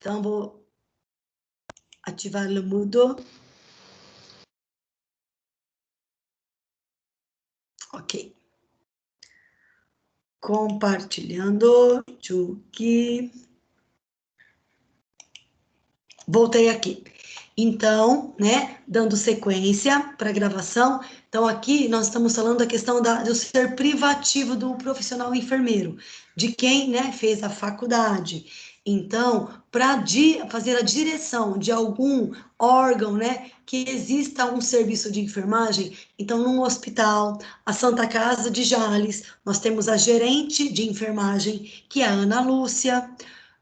Então, vou ativar o mudo. Ok. Compartilhando. Aqui. Voltei aqui. Então, né, dando sequência para a gravação. Então, aqui nós estamos falando da questão do ser privativo do profissional enfermeiro, de quem, né, fez a faculdade. Então, para fazer a direção de algum órgão, né, que exista um serviço de enfermagem, então, num hospital, a Santa Casa de Jales, nós temos a gerente de enfermagem, que é a Ana Lúcia.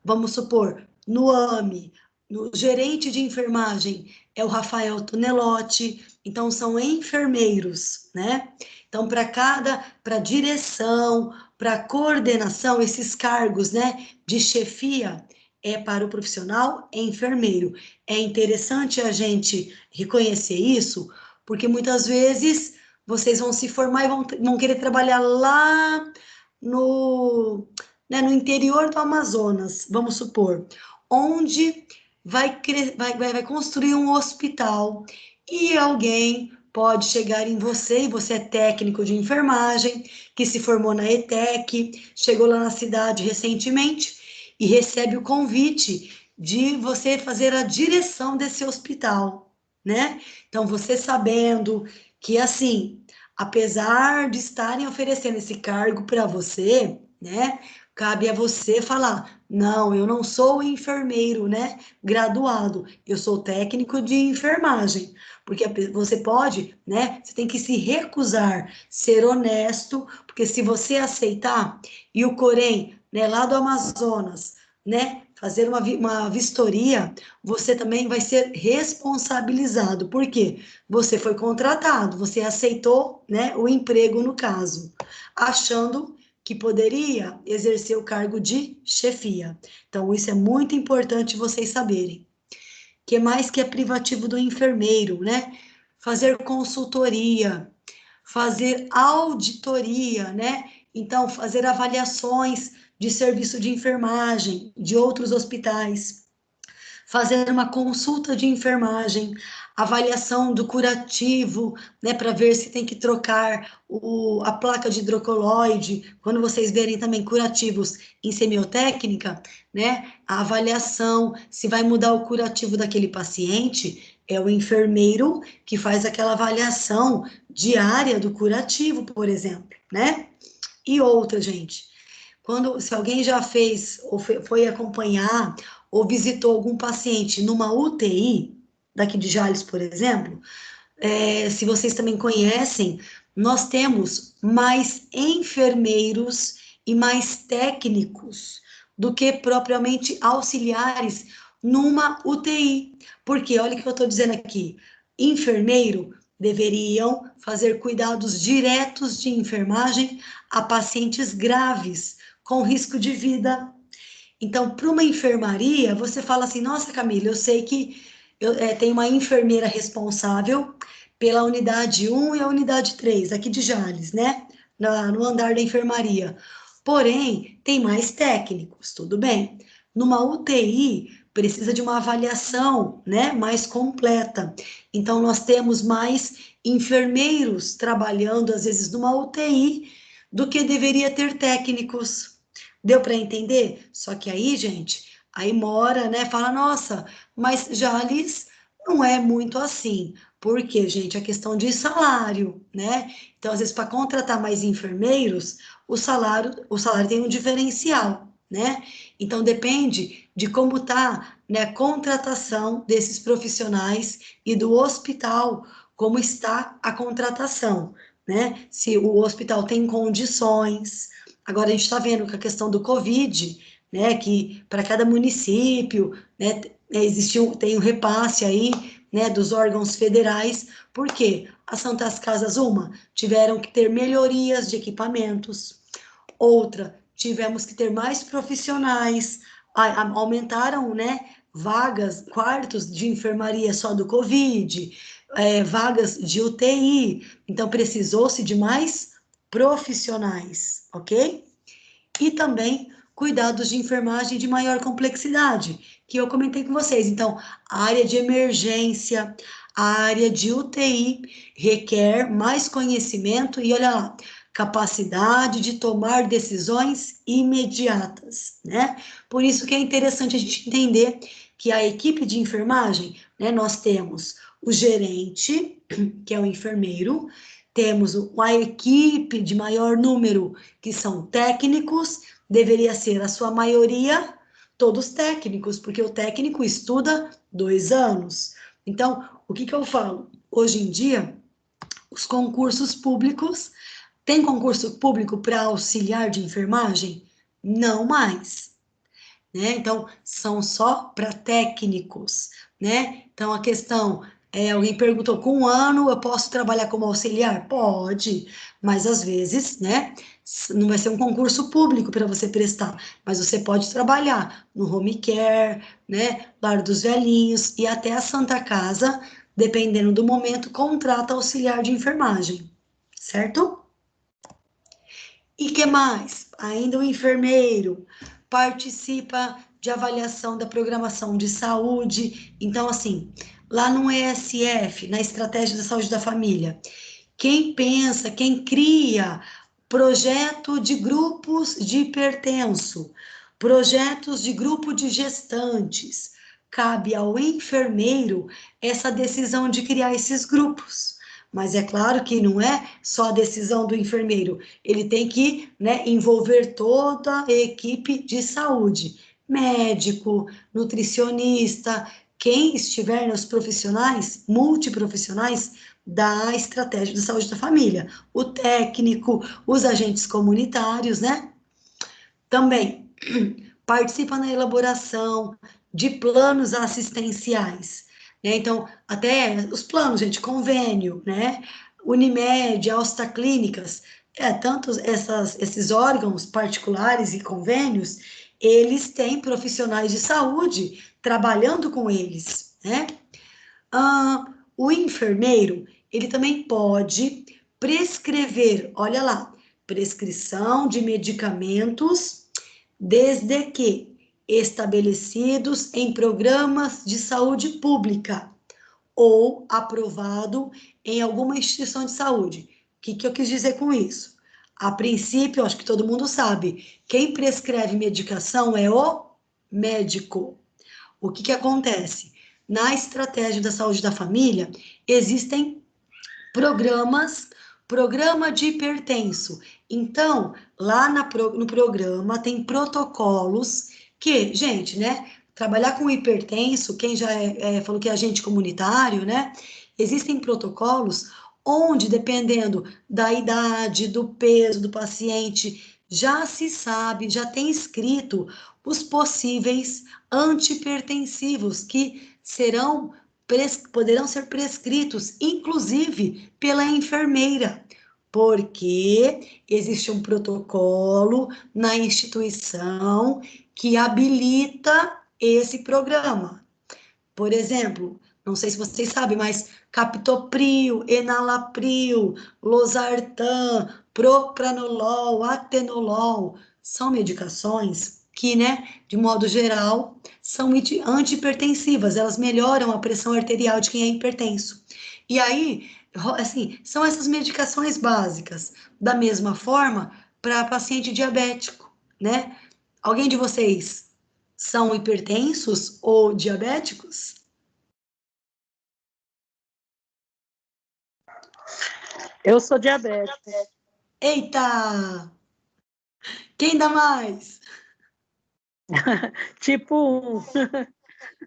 Vamos supor, no AME, no gerente de enfermagem é o Rafael Tonelotti. Então, são enfermeiros, né? Então, para direção, para coordenação, esses cargos, né, de chefia, é para o profissional enfermeiro. É interessante a gente reconhecer isso, porque muitas vezes vocês vão se formar e vão querer trabalhar lá no, né, no interior do Amazonas, vamos supor, onde vai construir um hospital e alguém pode chegar em você, e você é técnico de enfermagem, que se formou na ETEC, chegou lá na cidade recentemente e recebe o convite de você fazer a direção desse hospital, né? Então, você sabendo que, assim, apesar de estarem oferecendo esse cargo para você, né, cabe a você falar, não, eu não sou enfermeiro, né, graduado, eu sou técnico de enfermagem, porque você pode, né, você tem que se recusar, ser honesto, porque se você aceitar, e o Corém, né, lá do Amazonas, né, fazer uma vistoria, você também vai ser responsabilizado, por quê? Você foi contratado, você aceitou, né, o emprego no caso, achando que poderia exercer o cargo de chefia. Então, isso é muito importante vocês saberem. Que mais que é privativo do enfermeiro, né? Fazer consultoria, fazer auditoria, né? Então, fazer avaliações de serviço de enfermagem de outros hospitais, fazer uma consulta de enfermagem, avaliação do curativo, né, para ver se tem que trocar a placa de hidrocoloide, quando vocês verem também curativos em semiotécnica, né, a avaliação, se vai mudar o curativo daquele paciente, é o enfermeiro que faz aquela avaliação diária do curativo, por exemplo, né? E outra, gente, se alguém já fez ou foi acompanhar ou visitou algum paciente numa UTI, daqui de Jales, por exemplo, se vocês também conhecem, nós temos mais enfermeiros e mais técnicos do que propriamente auxiliares numa UTI. Porque, olha o que eu estou dizendo aqui, enfermeiro deveriam fazer cuidados diretos de enfermagem a pacientes graves, com risco de vida. Então, para uma enfermaria, você fala assim, nossa, Camila, eu sei que tem uma enfermeira responsável pela unidade 1 e a unidade 3, aqui de Jales, né? No andar da enfermaria. Porém, tem mais técnicos, tudo bem. Numa UTI, precisa de uma avaliação, né, mais completa. Então, nós temos mais enfermeiros trabalhando, às vezes, numa UTI, do que deveria ter técnicos. Deu para entender? Só que aí, gente, aí mora, né? Fala, nossa, mas Jales não é muito assim. Por quê, gente? A questão de salário, né? Então, às vezes, para contratar mais enfermeiros, o salário tem um diferencial, né? Então, depende de como está, né, a contratação desses profissionais e do hospital, como está a contratação, né? Se o hospital tem condições. Agora, a gente está vendo que a questão do Covid, né, que para cada município, né, tem um repasse aí, né, dos órgãos federais, porque as Santas Casas, uma, tiveram que ter melhorias de equipamentos, outra, tivemos que ter mais profissionais, aumentaram, né, vagas, quartos de enfermaria só do Covid, vagas de UTI, então precisou-se de mais profissionais, ok? E também cuidados de enfermagem de maior complexidade, que eu comentei com vocês. Então, a área de emergência, a área de UTI requer mais conhecimento e, olha lá, capacidade de tomar decisões imediatas, né? Por isso que é interessante a gente entender que a equipe de enfermagem, né, nós temos o gerente, que é o enfermeiro, temos a equipe de maior número, que são técnicos, deveria ser a sua maioria, todos técnicos, porque o técnico estuda 2 anos. Então, o que eu falo? Hoje em dia, os concursos públicos, tem concurso público para auxiliar de enfermagem? Não mais, né? Então, são só para técnicos, né? Então, a questão alguém perguntou, com 1 ano eu posso trabalhar como auxiliar? Pode, mas às vezes, né? Não vai ser um concurso público para você prestar, mas você pode trabalhar no home care, né? Lar dos velhinhos e até a Santa Casa, dependendo do momento, contrata auxiliar de enfermagem, certo? E que mais? Ainda o enfermeiro participa de avaliação da programação de saúde. Então, assim, lá no ESF, na Estratégia da Saúde da Família, quem pensa, quem cria projeto de grupos de hipertenso, projetos de grupo de gestantes, cabe ao enfermeiro essa decisão de criar esses grupos. Mas é claro que não é só a decisão do enfermeiro, ele tem que, né, envolver toda a equipe de saúde, médico, nutricionista, quem estiver nos profissionais, multiprofissionais, da estratégia de saúde da família, o técnico, os agentes comunitários, né? Também participa na elaboração de planos assistenciais, né? Então, até os planos, gente, convênio, né? Unimed, Alsta Clínicas, tantos esses órgãos particulares e convênios, eles têm profissionais de saúde trabalhando com eles, né? O enfermeiro, ele também pode prescrever, olha lá, prescrição de medicamentos, desde que estabelecidos em programas de saúde pública ou aprovado em alguma instituição de saúde. O que eu quis dizer com isso? A princípio, acho que todo mundo sabe, quem prescreve medicação é o médico. O que acontece? Na estratégia da saúde da família, existem programas, programa de hipertenso. Então, lá no programa tem protocolos que, gente, né? Trabalhar com hipertenso, quem já falou que é agente comunitário, né? Existem protocolos onde, dependendo da idade, do peso do paciente, já se sabe, já tem escrito os possíveis antihipertensivos que poderão ser prescritos, inclusive pela enfermeira, porque existe um protocolo na instituição que habilita esse programa. Por exemplo, não sei se vocês sabem, mas captopril, enalapril, losartan, propranolol, atenolol, são medicações que, né, de modo geral, são antihipertensivas, elas melhoram a pressão arterial de quem é hipertenso. E aí, assim, são essas medicações básicas. Da mesma forma, para paciente diabético, né? Alguém de vocês são hipertensos ou diabéticos? Eu sou diabética. Eita! Quem dá mais? Tipo 1.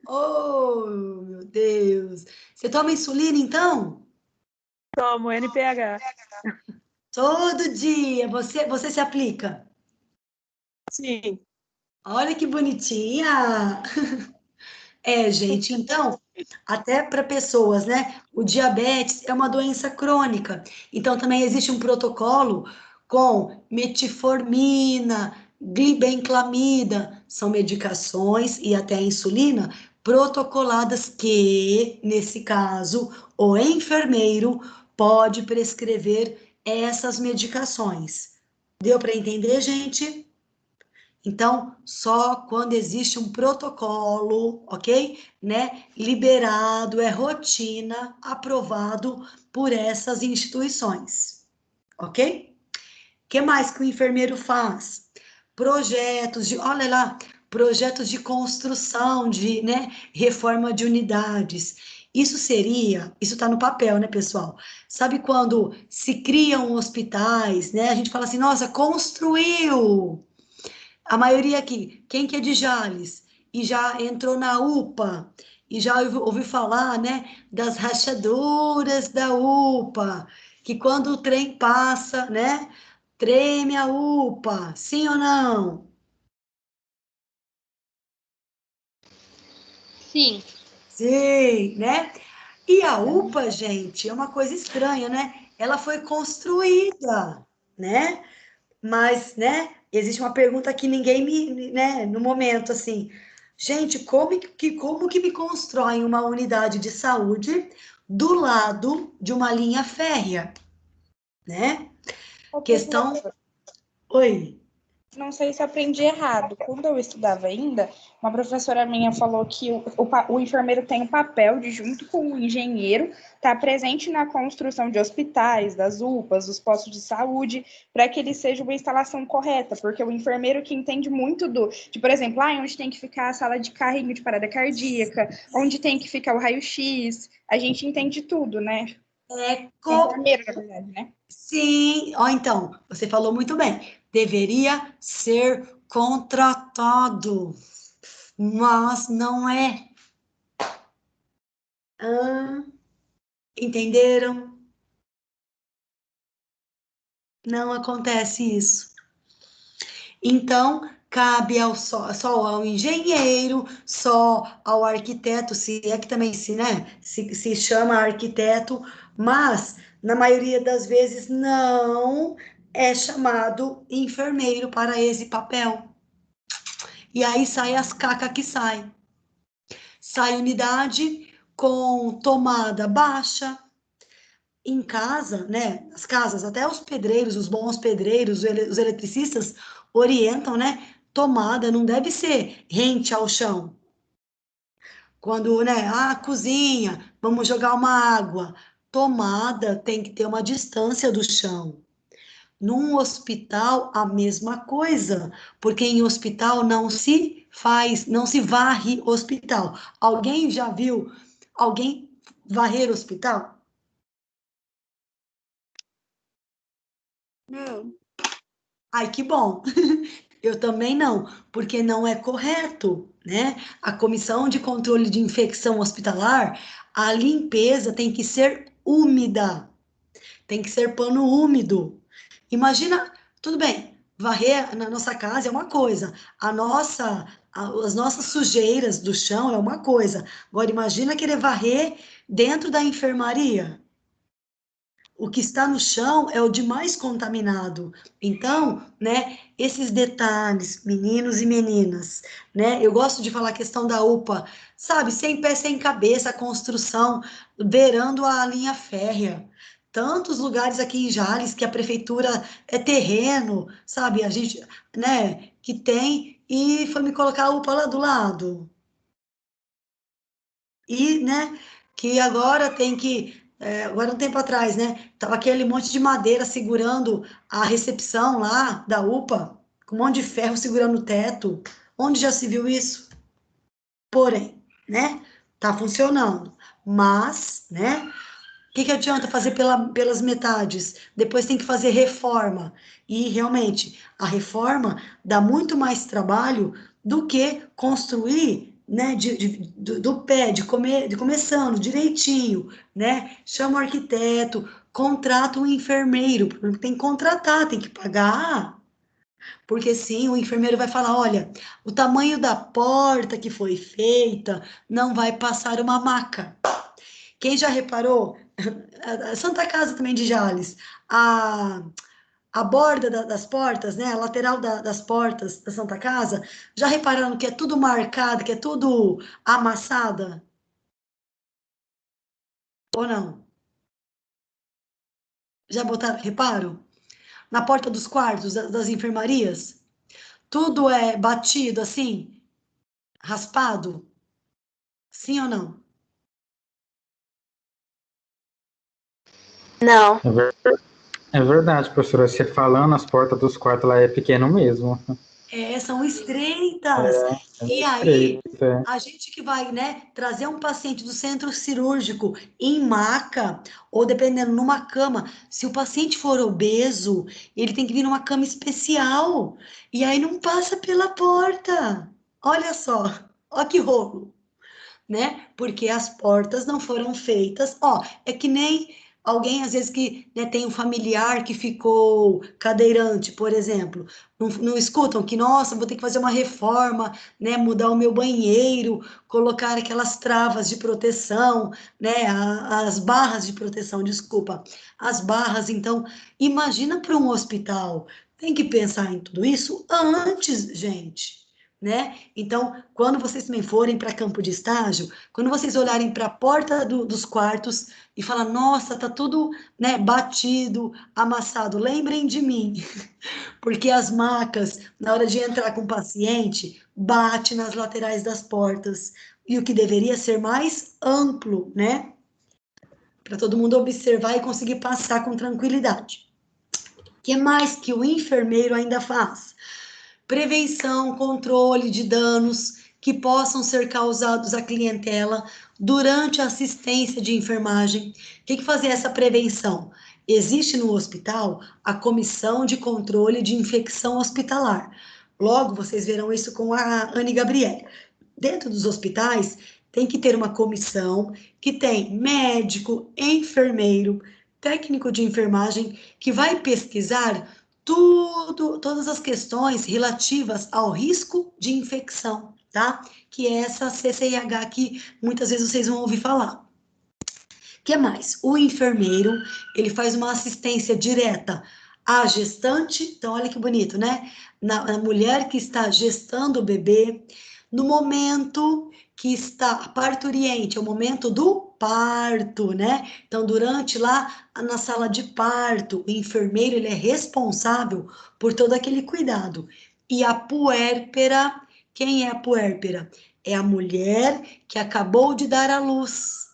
Oh, meu Deus! Você toma insulina, então? Tomo NPH. Todo dia. Você se aplica? Sim. Olha que bonitinha! É, gente, então, até para pessoas, né? O diabetes é uma doença crônica. Então, também existe um protocolo com metformina, glibenclamida, são medicações e até insulina protocoladas que, nesse caso, o enfermeiro pode prescrever essas medicações. Deu para entender, gente? Então, só quando existe um protocolo, ok? Né? Liberado, é rotina, aprovado por essas instituições, ok? O que mais que o enfermeiro faz? Projetos de, olha lá, projetos de construção, de, né, reforma de unidades. Isso está no papel, né, pessoal? Sabe quando se criam hospitais, né? A gente fala assim, nossa, construiu. A maioria aqui, quem que é de Jales e já entrou na UPA e já ouviu falar, né, das rachaduras da UPA, que quando o trem passa, né, treme a UPA, sim ou não? Sim. Sim, né? E a UPA, gente, é uma coisa estranha, né? Ela foi construída, né? Mas, né, existe uma pergunta que ninguém né, no momento, assim, gente, como que me constroem uma unidade de saúde do lado de uma linha férrea, né? Ô, Questão, professora, oi, não sei se aprendi errado. Quando eu estudava ainda, uma professora minha falou que o enfermeiro tem o papel de, junto com o engenheiro, estar presente na construção de hospitais, das UPAs, dos postos de saúde, para que ele seja uma instalação correta, porque o enfermeiro que entende muito de, por exemplo, onde tem que ficar a sala de carrinho de parada cardíaca, onde tem que ficar o raio-x, a gente entende tudo, né? é O enfermeiro, na verdade, né? sim, ó, então, você falou muito bem, deveria ser contratado, mas não é. Ah, entenderam? Não acontece isso. Então, cabe só ao engenheiro, só ao arquiteto, se é que também se, né, se chama arquiteto, mas na maioria das vezes não é chamado enfermeiro para esse papel. E aí sai as cacas que saem. Sai unidade com tomada baixa, em casa, né, as casas, até os pedreiros, os bons pedreiros, os eletricistas orientam, né, tomada não deve ser rente ao chão. Quando, né, cozinha, vamos jogar uma água, tomada tem que ter uma distância do chão. Num hospital, a mesma coisa, porque em hospital não se faz, não se varre hospital. Alguém já viu alguém varrer hospital? Não. Ai, que bom. Eu também não, porque não é correto, né? A comissão de controle de infecção hospitalar, a limpeza tem que ser úmida, tem que ser pano úmido. Imagina, tudo bem, varrer na nossa casa é uma coisa, as nossas sujeiras do chão é uma coisa. Agora imagina querer varrer dentro da enfermaria. O que está no chão é o de mais contaminado. Então, né, esses detalhes, meninos e meninas, né, eu gosto de falar a questão da UPA, sabe, sem pé, sem cabeça, a construção, beirando a linha férrea. Tantos lugares aqui em Jales que a prefeitura é terreno, sabe, a gente, né, que tem, e foi me colocar a UPA lá do lado. E, né, que agora tem que, agora um tempo atrás, né, tava aquele monte de madeira segurando a recepção lá da UPA, com um monte de ferro segurando o teto. Onde já se viu isso? Porém, né, tá funcionando. Mas, né, o que que adianta fazer pelas metades? Depois tem que fazer reforma. E realmente, a reforma dá muito mais trabalho do que construir, né, do pé, de começando direitinho, né? Chama o arquiteto, contrata um enfermeiro, porque tem que contratar, tem que pagar. Porque sim, o enfermeiro vai falar: olha, o tamanho da porta que foi feita não vai passar uma maca. Quem já reparou, a Santa Casa também de Jales, a, a borda das portas, né, a lateral das portas da Santa Casa, já repararam que é tudo marcado, que é tudo amassada? Ou não? Já botaram, reparo? Na porta dos quartos, das enfermarias? Tudo é batido assim? Raspado? Sim ou não? Não. É verdade, professora. Você falando, as portas dos quartos lá é pequeno mesmo. São estreitas. E aí, Estreita. a gente que vai, né, trazer um paciente do centro cirúrgico em maca, ou dependendo, numa cama, se o paciente for obeso, ele tem que vir numa cama especial. E aí não passa pela porta. Olha só, ó que rolo, né? Porque as portas não foram feitas. Ó, é que nem alguém, às vezes, que né, tem um familiar que ficou cadeirante, por exemplo. Não escutam que, nossa, vou ter que fazer uma reforma, né? Mudar o meu banheiro, colocar aquelas travas de proteção, né? As barras de proteção, desculpa. As barras, então, imagina para um hospital. Tem que pensar em tudo isso antes, gente, né? Então, quando vocês também forem para campo de estágio, quando vocês olharem para a porta dos quartos e falar, nossa, tá tudo, né, batido, amassado, lembrem de mim, porque as macas, na hora de entrar com o paciente, bate nas laterais das portas, e o que deveria ser mais amplo, né, para todo mundo observar e conseguir passar com tranquilidade. O que mais que o enfermeiro ainda faz? Prevenção, controle de danos que possam ser causados à clientela durante a assistência de enfermagem. O que fazer essa prevenção? Existe no hospital a Comissão de Controle de Infecção Hospitalar. Logo, vocês verão isso com a Anne Gabriele. Dentro dos hospitais, tem que ter uma comissão que tem médico, enfermeiro, técnico de enfermagem, que vai pesquisar todas as questões relativas ao risco de infecção, tá? Que é essa CCIH que muitas vezes vocês vão ouvir falar. O que mais? O enfermeiro, ele faz uma assistência direta à gestante, então olha que bonito, né? Na mulher que está gestando o bebê, no momento que está parturiente, é o momento do parto, né? Então, durante lá na sala de parto, o enfermeiro ele é responsável por todo aquele cuidado. E a puérpera, quem é a puérpera? É a mulher que acabou de dar à luz.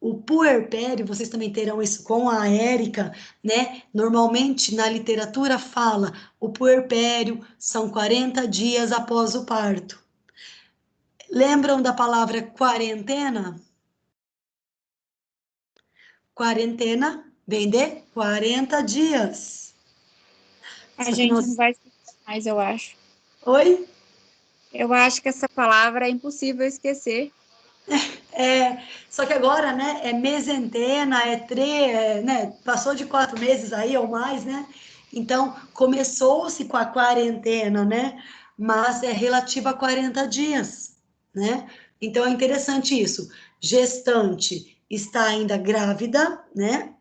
O puerpério, vocês também terão isso com a Érica, né? Normalmente na literatura fala, o puerpério são 40 dias após o parto. Lembram da palavra quarentena? Quarentena vem de 40 dias. A Só que gente não nós... vai esquecer mais, eu acho. Oi? Eu acho que essa palavra é impossível esquecer. Só que agora, né, é mesentena, né, passou de 4 meses aí ou mais, né? Então, começou-se com a quarentena, né? Mas é relativa a 40 dias, né? Então, é interessante isso. Gestante está ainda grávida, né?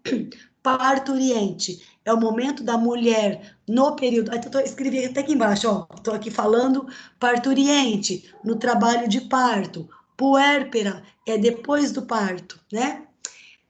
Parturiente é o momento da mulher no período. Escrevi até aqui embaixo, ó. Estou aqui falando parturiente, no trabalho de parto. Puérpera é depois do parto, né?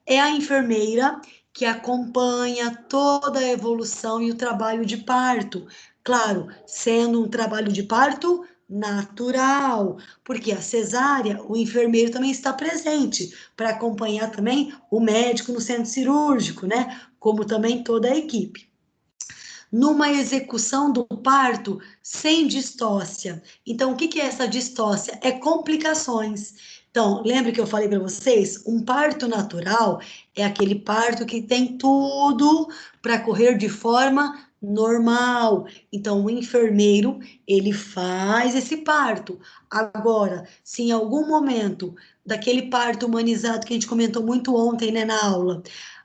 É a enfermeira que acompanha toda a evolução e o trabalho de parto. Claro, sendo um trabalho de parto natural, porque a cesárea, o enfermeiro também está presente para acompanhar também o médico no centro cirúrgico, né? Como também toda a equipe. Numa execução do parto sem distócia. Então, o que é essa distócia? É complicações. Então, lembra que eu falei para vocês? Um parto natural é aquele parto que tem tudo para correr de forma normal. Então, o enfermeiro, ele faz esse parto. Agora, se em algum momento daquele parto humanizado que a gente comentou muito ontem, né, na aula,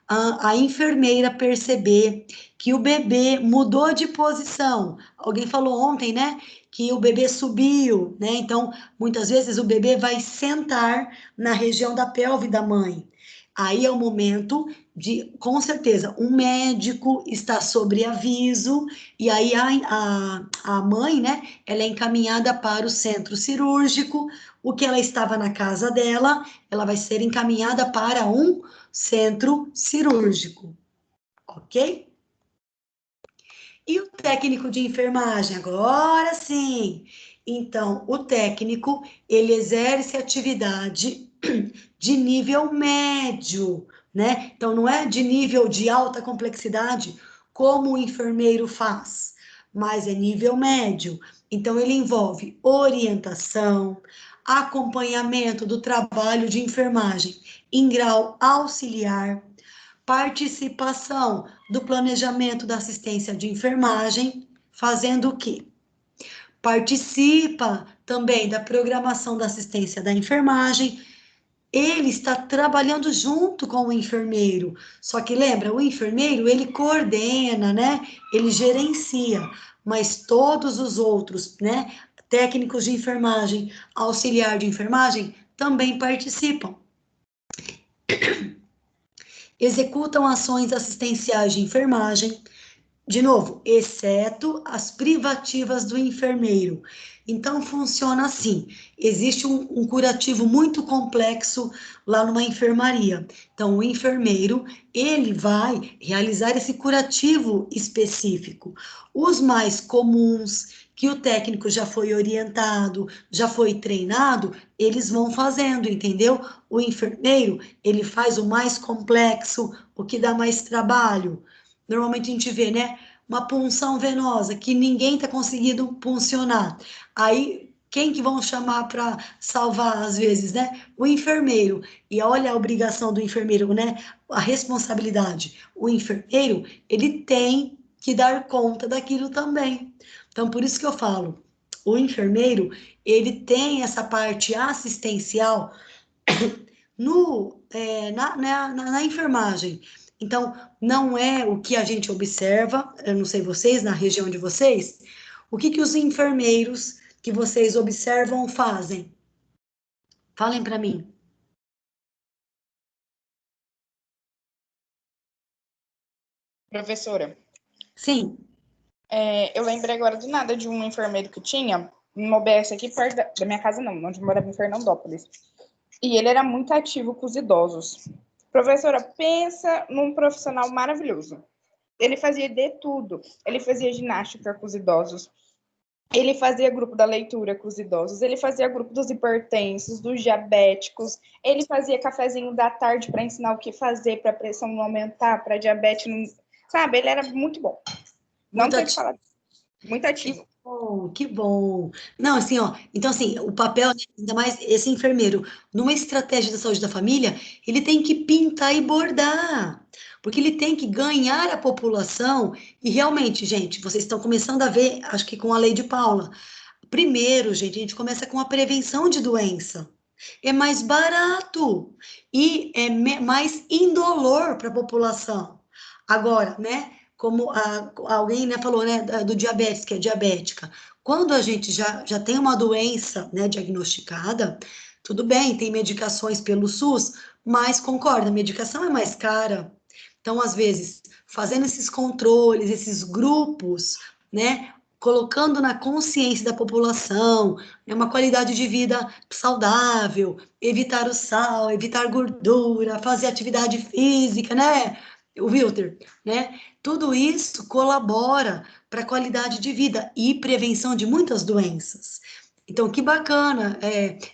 a enfermeira perceber que o bebê mudou de posição. Alguém falou ontem, né, que o bebê subiu, né? Então, muitas vezes o bebê vai sentar na região da pelve da mãe. Aí é o momento de, com certeza, um médico está sobre aviso, e aí a mãe, né, ela é encaminhada para o centro cirúrgico, o que ela estava na casa dela, ela vai ser encaminhada para um centro cirúrgico, ok? E o técnico de enfermagem? Agora sim. Então, o técnico, ele exerce atividade de nível médio, né? Então, não é de nível de alta complexidade, como o enfermeiro faz, mas é nível médio. Então, ele envolve orientação, acompanhamento do trabalho de enfermagem em grau auxiliar, participação do planejamento da assistência de enfermagem, fazendo o quê? Participa também da programação da assistência da enfermagem. Ele está trabalhando junto com o enfermeiro. Só que lembra, o enfermeiro, ele coordena, né? Ele gerencia, mas todos os outros, né? Técnicos de enfermagem, auxiliar de enfermagem, também participam. Executam ações assistenciais de enfermagem, de novo, exceto as privativas do enfermeiro. Então, funciona assim: existe um curativo muito complexo lá numa enfermaria. Então, o enfermeiro, ele vai realizar esse curativo específico. Os mais comuns, que o técnico já foi orientado, já foi treinado, eles vão fazendo, entendeu? O enfermeiro, ele faz o mais complexo, o que dá mais trabalho. Normalmente a gente vê, né? Uma punção venosa que ninguém está conseguindo puncionar. Aí, quem que vão chamar para salvar, às vezes, né? O enfermeiro. E olha a obrigação do enfermeiro, né? A responsabilidade. O enfermeiro, ele tem que dar conta daquilo também. Então, por isso que eu falo, o enfermeiro, ele tem essa parte assistencial na enfermagem. Então, não é o que a gente observa, eu não sei vocês, na região de vocês, o que os enfermeiros que vocês observam fazem? Falem para mim. Professora, Sim. eu lembrei agora do nada de um enfermeiro que tinha uma OBS aqui perto da minha casa, não, onde eu morava em Fernandópolis. E ele era muito ativo com os idosos. Professora, pensa num profissional maravilhoso. Ele fazia de tudo. Ele fazia ginástica com os idosos. Ele fazia grupo da leitura com os idosos. Ele fazia grupo dos hipertensos, dos diabéticos. Ele fazia cafezinho da tarde para ensinar o que fazer para a pressão não aumentar, para diabetes não... Sabe, ele era muito bom. Não Muito tem o que ativo. falar. Muito ativo. Oh, que bom. Não, assim, ó, então assim, o papel, né, ainda mais esse enfermeiro, numa estratégia da saúde da família, ele tem que pintar e bordar, porque ele tem que ganhar a população, e realmente, gente, vocês estão começando a ver, acho que com a lei de Paula, primeiro, gente, a gente começa com a prevenção de doença, é mais barato, e é mais indolor para a população. Agora, né, como alguém, né, falou, né, do diabetes, que é diabética. Quando a gente já tem uma doença, né, diagnosticada, tudo bem, tem medicações pelo SUS, mas concorda, a medicação é mais cara. Então, às vezes, fazendo esses controles, esses grupos, né, colocando na consciência da população, né, uma qualidade de vida saudável, evitar o sal, evitar gordura, fazer atividade física, né, o Wilter, né? Tudo isso colabora para a qualidade de vida e prevenção de muitas doenças. Então, que bacana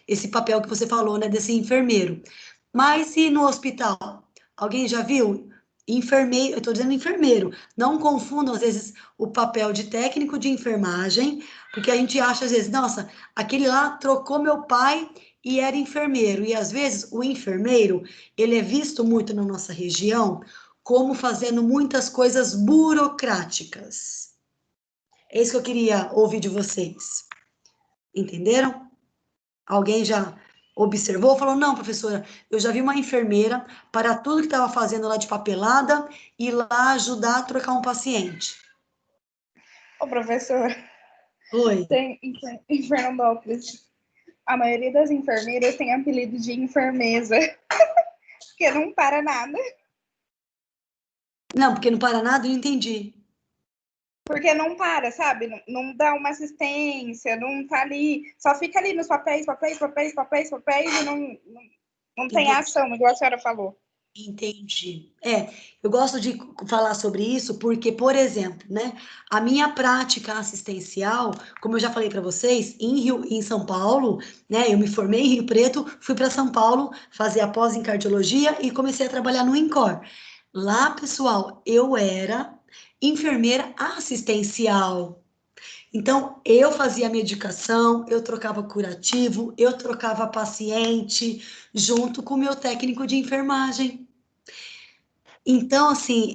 esse papel que você falou, né, desse enfermeiro. Mas e no hospital? Alguém já viu? Enfermeiro, eu estou dizendo enfermeiro. Não confundam, às vezes, o papel de técnico de enfermagem, porque a gente acha, às vezes, nossa, aquele lá trocou meu pai e era enfermeiro. E, às vezes, o enfermeiro, ele é visto muito na nossa região como fazendo muitas coisas burocráticas. É isso que eu queria ouvir de vocês. Entenderam? Alguém já observou? Falou, não, professora, eu já vi uma enfermeira parar tudo que estava fazendo lá de papelada e ir lá ajudar a trocar um paciente. Ô, professor, Oi. tem em Fernandópolis, a maioria das enfermeiras tem apelido de enfermesa, porque não para nada. Não, porque não para nada, eu não entendi. Porque não para, sabe? Não dá uma assistência, não tá ali, só fica ali nos papéis, e não tem Entendi. ação, igual a senhora falou. Entendi. Eu gosto de falar sobre isso porque, por exemplo, né, a minha prática assistencial, como eu já falei para vocês, em São Paulo, né, eu me formei em Rio Preto, fui para São Paulo fazer a pós em cardiologia e comecei a trabalhar no INCOR. Lá, pessoal, eu era enfermeira assistencial. Então, eu fazia medicação, eu trocava curativo, eu trocava paciente junto com o meu técnico de enfermagem. Então, assim,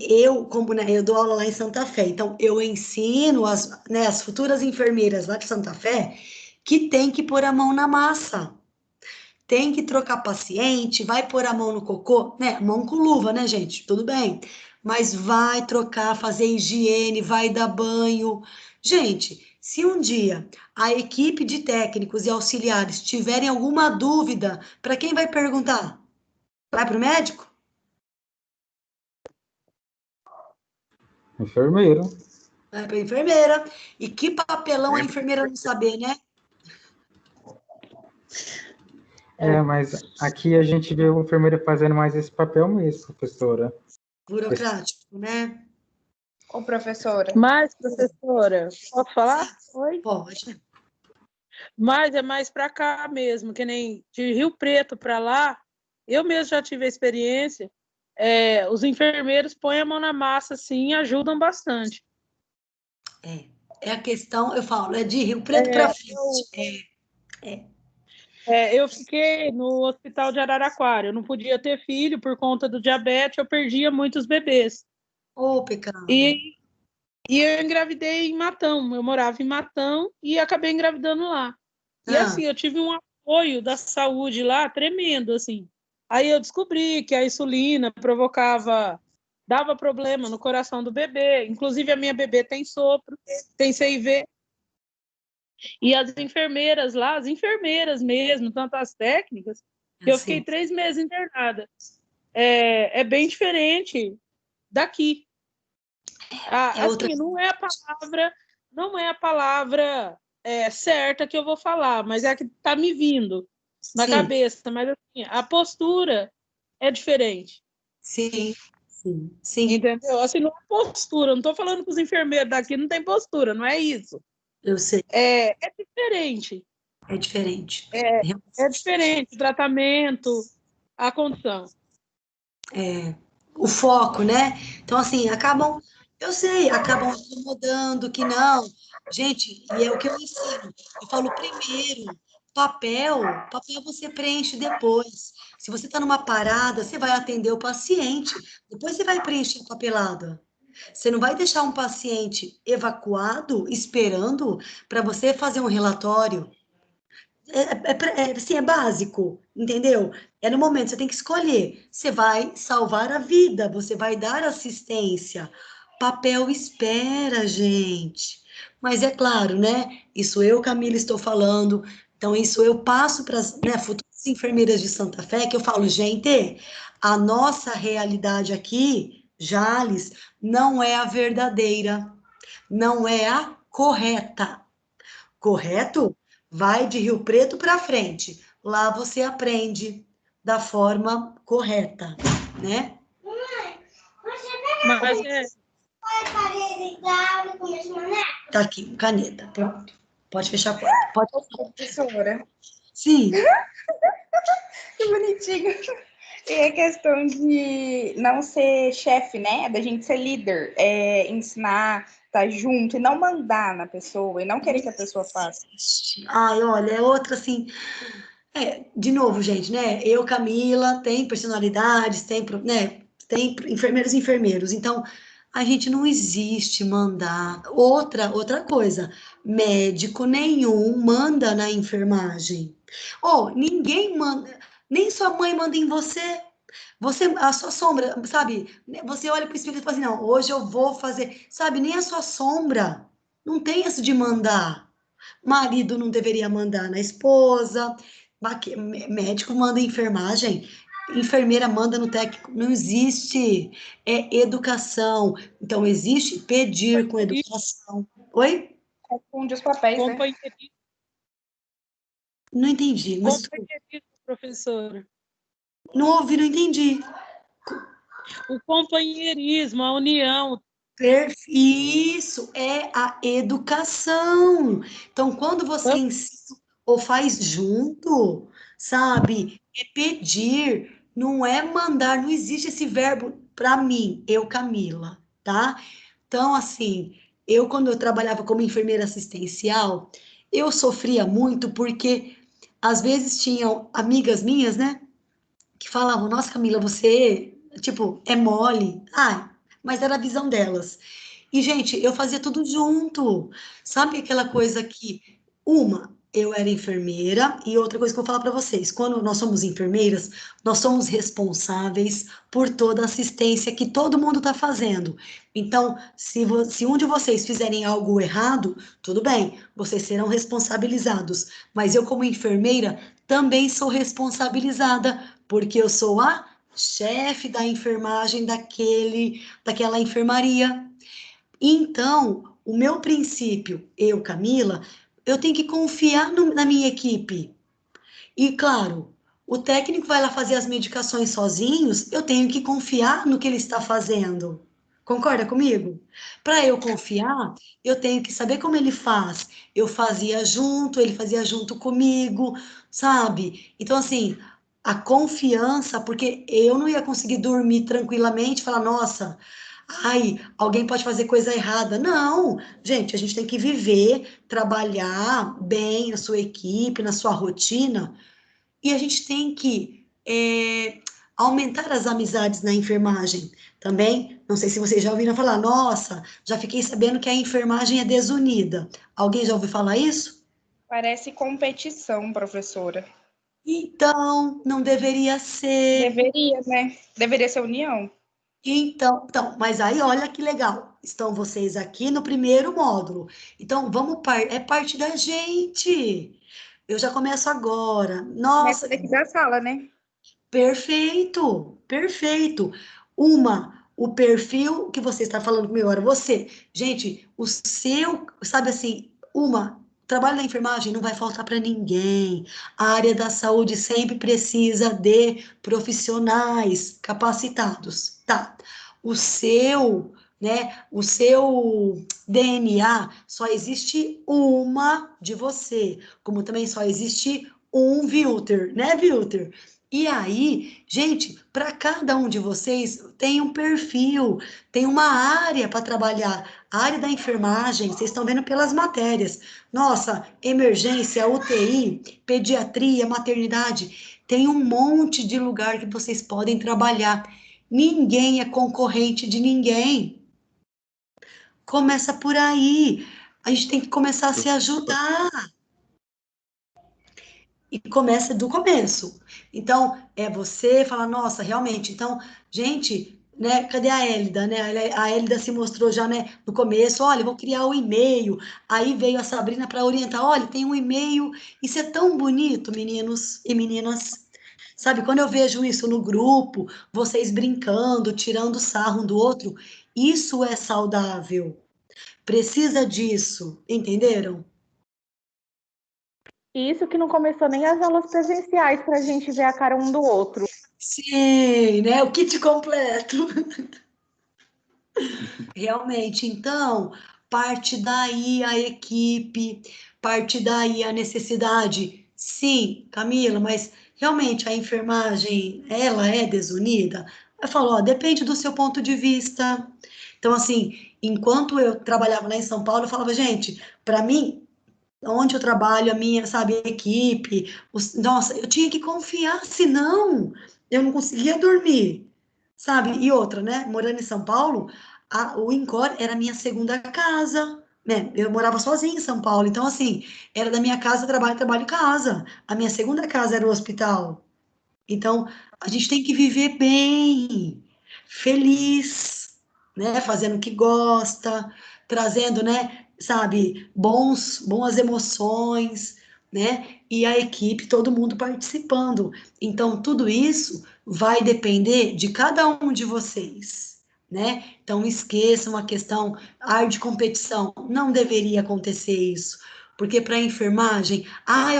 como né, eu dou aula lá em Santa Fé, então eu ensino as futuras enfermeiras lá de Santa Fé que tem que pôr a mão na massa, tem que trocar paciente, vai pôr a mão no cocô, né? Mão com luva, né, gente? Tudo bem. Mas vai trocar, fazer higiene, vai dar banho. Gente, se um dia a equipe de técnicos e auxiliares tiverem alguma dúvida, para quem vai perguntar? Vai para o médico? Enfermeiro. Vai para a enfermeira. E que papelão a enfermeira não saber, né? Mas aqui a gente vê o enfermeiro fazendo mais esse papel mesmo, professora. Burocrático, né? Ô, professora. Mas, professora, posso falar? Oi? Pode. Mas é mais para cá mesmo, que nem de Rio Preto para lá. Eu mesmo já tive a experiência. Os enfermeiros põem a mão na massa, sim, e ajudam bastante. É a questão, eu falo, é de Rio Preto para frente. Eu fiquei no hospital de Araraquara. Eu não podia ter filho por conta do diabetes, eu perdia muitos bebês. Ô, pecado. E eu engravidei em Matão. Eu morava em Matão e acabei engravidando lá. E Ah, assim, eu tive um apoio da saúde lá tremendo, assim. Aí eu descobri que a insulina dava problema no coração do bebê. Inclusive, a minha bebê tem sopro, tem CIV. E as enfermeiras lá, as enfermeiras mesmo, tanto as técnicas, que eu fiquei assim, 3 meses internada. É bem diferente daqui. é outra. Assim, não é a palavra certa que eu vou falar, mas é a que está me vindo na Sim, cabeça. Mas assim, a postura é diferente. sim, sim, sim, Entendeu? Assim, não é postura. Eu não estou falando que os enfermeiros daqui não têm postura, não é isso. eu sei, É diferente. é diferente. É diferente o tratamento, a condição. O foco, né? Então, assim, eu sei, acabam acomodando que não. Gente, e é o que eu ensino. Eu falo primeiro, papel você preenche depois. Se você está numa parada, você vai atender o paciente, depois você vai preencher a papelada. Você não vai deixar um paciente evacuado esperando para você fazer um relatório. Assim, é básico, entendeu? É no momento, você tem que escolher. Você vai salvar a vida, você vai dar assistência. Papel espera, gente. Mas é claro, né? Isso eu, Camila, estou falando. Então, isso eu passo para as, né, futuras enfermeiras de Santa Fé, que eu falo, gente, a nossa realidade aqui, Jales, não é a verdadeira, não é a correta. Correto? Vai de Rio Preto para frente. Lá você aprende da forma correta, né? Mas Tá aqui, caneta, pronto. Pode fechar a porta. Pode. Ô, professora. Sim, Que bonitinho. E a questão de não ser chefe, né? Da gente ser líder, ensinar, estar junto e não mandar na pessoa e não querer que a pessoa faça. ai, olha, é outra assim. De novo, gente, né? Eu, Camila, tem personalidades, né? Tem enfermeiros e enfermeiros. Então, a gente não existe mandar. Outra coisa, médico nenhum manda na enfermagem. Ou ninguém manda, nem sua mãe manda em você. Você, a sua sombra, sabe? Você olha para o espelho e fala assim: não, hoje eu vou fazer, sabe? Nem a sua sombra. Não tem isso de mandar. Marido não deveria mandar na esposa, médico manda em enfermagem, enfermeira manda no técnico, não existe. É educação. Então, existe pedir com educação. Oi? Confunde os papéis, né? companheirismo, Não entendi, mas companheirismo, professora. não ouvi, não entendi. O companheirismo, a união. Isso é a educação. Então, quando você ensina ou faz junto, sabe? É pedir, não é mandar, não existe esse verbo para mim, eu, Camila, tá? Então, assim, quando eu trabalhava como enfermeira assistencial, eu sofria muito porque às vezes tinham amigas minhas, né, que falavam: Nossa, Camila, você, tipo, é mole. Ah, mas era a visão delas. E, gente, eu fazia tudo junto. Sabe aquela coisa que, eu era enfermeira, e outra coisa que eu vou falar para vocês: quando nós somos enfermeiras, nós somos responsáveis por toda a assistência que todo mundo está fazendo. Então, se um de vocês fizerem algo errado, tudo bem, vocês serão responsabilizados. Mas eu, como enfermeira, também sou responsabilizada, porque eu sou a chefe da enfermagem daquela enfermaria. Então, o meu princípio, eu, Camila, eu tenho que confiar na minha equipe. E, claro, o técnico vai lá fazer as medicações sozinhos, eu tenho que confiar no que ele está fazendo. Concorda comigo? Para eu confiar, eu tenho que saber como ele faz. Eu fazia junto, ele fazia junto comigo, sabe? Então, assim, a confiança, porque eu não ia conseguir dormir tranquilamente, falar, nossa, ai, alguém pode fazer coisa errada. Não, gente, a gente tem que viver, trabalhar bem na sua equipe, na sua rotina, e a gente tem que aumentar as amizades na enfermagem também. Não sei se vocês já ouviram falar, nossa, já fiquei sabendo que a enfermagem é desunida. Alguém já ouviu falar isso? Parece competição, professora. Então, não deveria ser. Deveria, né? Deveria ser união. Então, mas aí olha que legal. Estão vocês aqui no primeiro módulo. Então, é parte da gente. Eu já começo agora. Começa Nossa, daqui da sala, né? perfeito, perfeito. O perfil que você está falando comigo agora, você, gente, o seu, sabe assim, o trabalho da enfermagem não vai faltar para ninguém. A área da saúde sempre precisa de profissionais capacitados, tá? O seu, o seu DNA só existe uma de você, como também só existe um Wilter, né, Wilter? E aí, gente, para cada um de vocês tem um perfil, tem uma área para trabalhar. A área da enfermagem, vocês estão vendo pelas matérias. Nossa, emergência, UTI, pediatria, maternidade, tem um monte de lugar que vocês podem trabalhar. Ninguém é concorrente de ninguém. Começa por aí. A gente tem que começar a se ajudar. E começa do começo. Então, é você falar, nossa, realmente, então, gente, né, cadê a Hélida, né? A Hélida se mostrou já, né, no começo, olha, vou criar o e-mail. Aí veio a Sabrina para orientar, olha, tem um e-mail, isso é tão bonito, meninos e meninas. Sabe, quando eu vejo isso no grupo, vocês brincando, tirando sarro um do outro, isso é saudável. Precisa disso, entenderam? E isso que não começou nem as aulas presenciais para a gente ver a cara um do outro. Sim, né? O kit completo. Realmente, então, parte daí a equipe, parte daí a necessidade. Sim, Camila, mas realmente a enfermagem, ela é desunida? Eu falo, ó, depende do seu ponto de vista. Então, assim, enquanto eu trabalhava lá em São Paulo, eu falava, gente, para mim, onde eu trabalho, a minha, sabe, a equipe, nossa, eu tinha que confiar, senão eu não conseguia dormir, sabe? E outra, né? Morando em São Paulo, o Incor era a minha segunda casa, né? Eu morava sozinha em São Paulo, então, assim, era da minha casa, trabalho, trabalho, casa. A minha segunda casa era o hospital. Então, a gente tem que viver bem, feliz, né? Fazendo o que gosta, trazendo, né? Sabe, boas emoções, né? E a equipe, todo mundo participando. Então, tudo isso vai depender de cada um de vocês, né? Então, esqueçam a questão ar de competição. Não deveria acontecer isso. Porque para a enfermagem,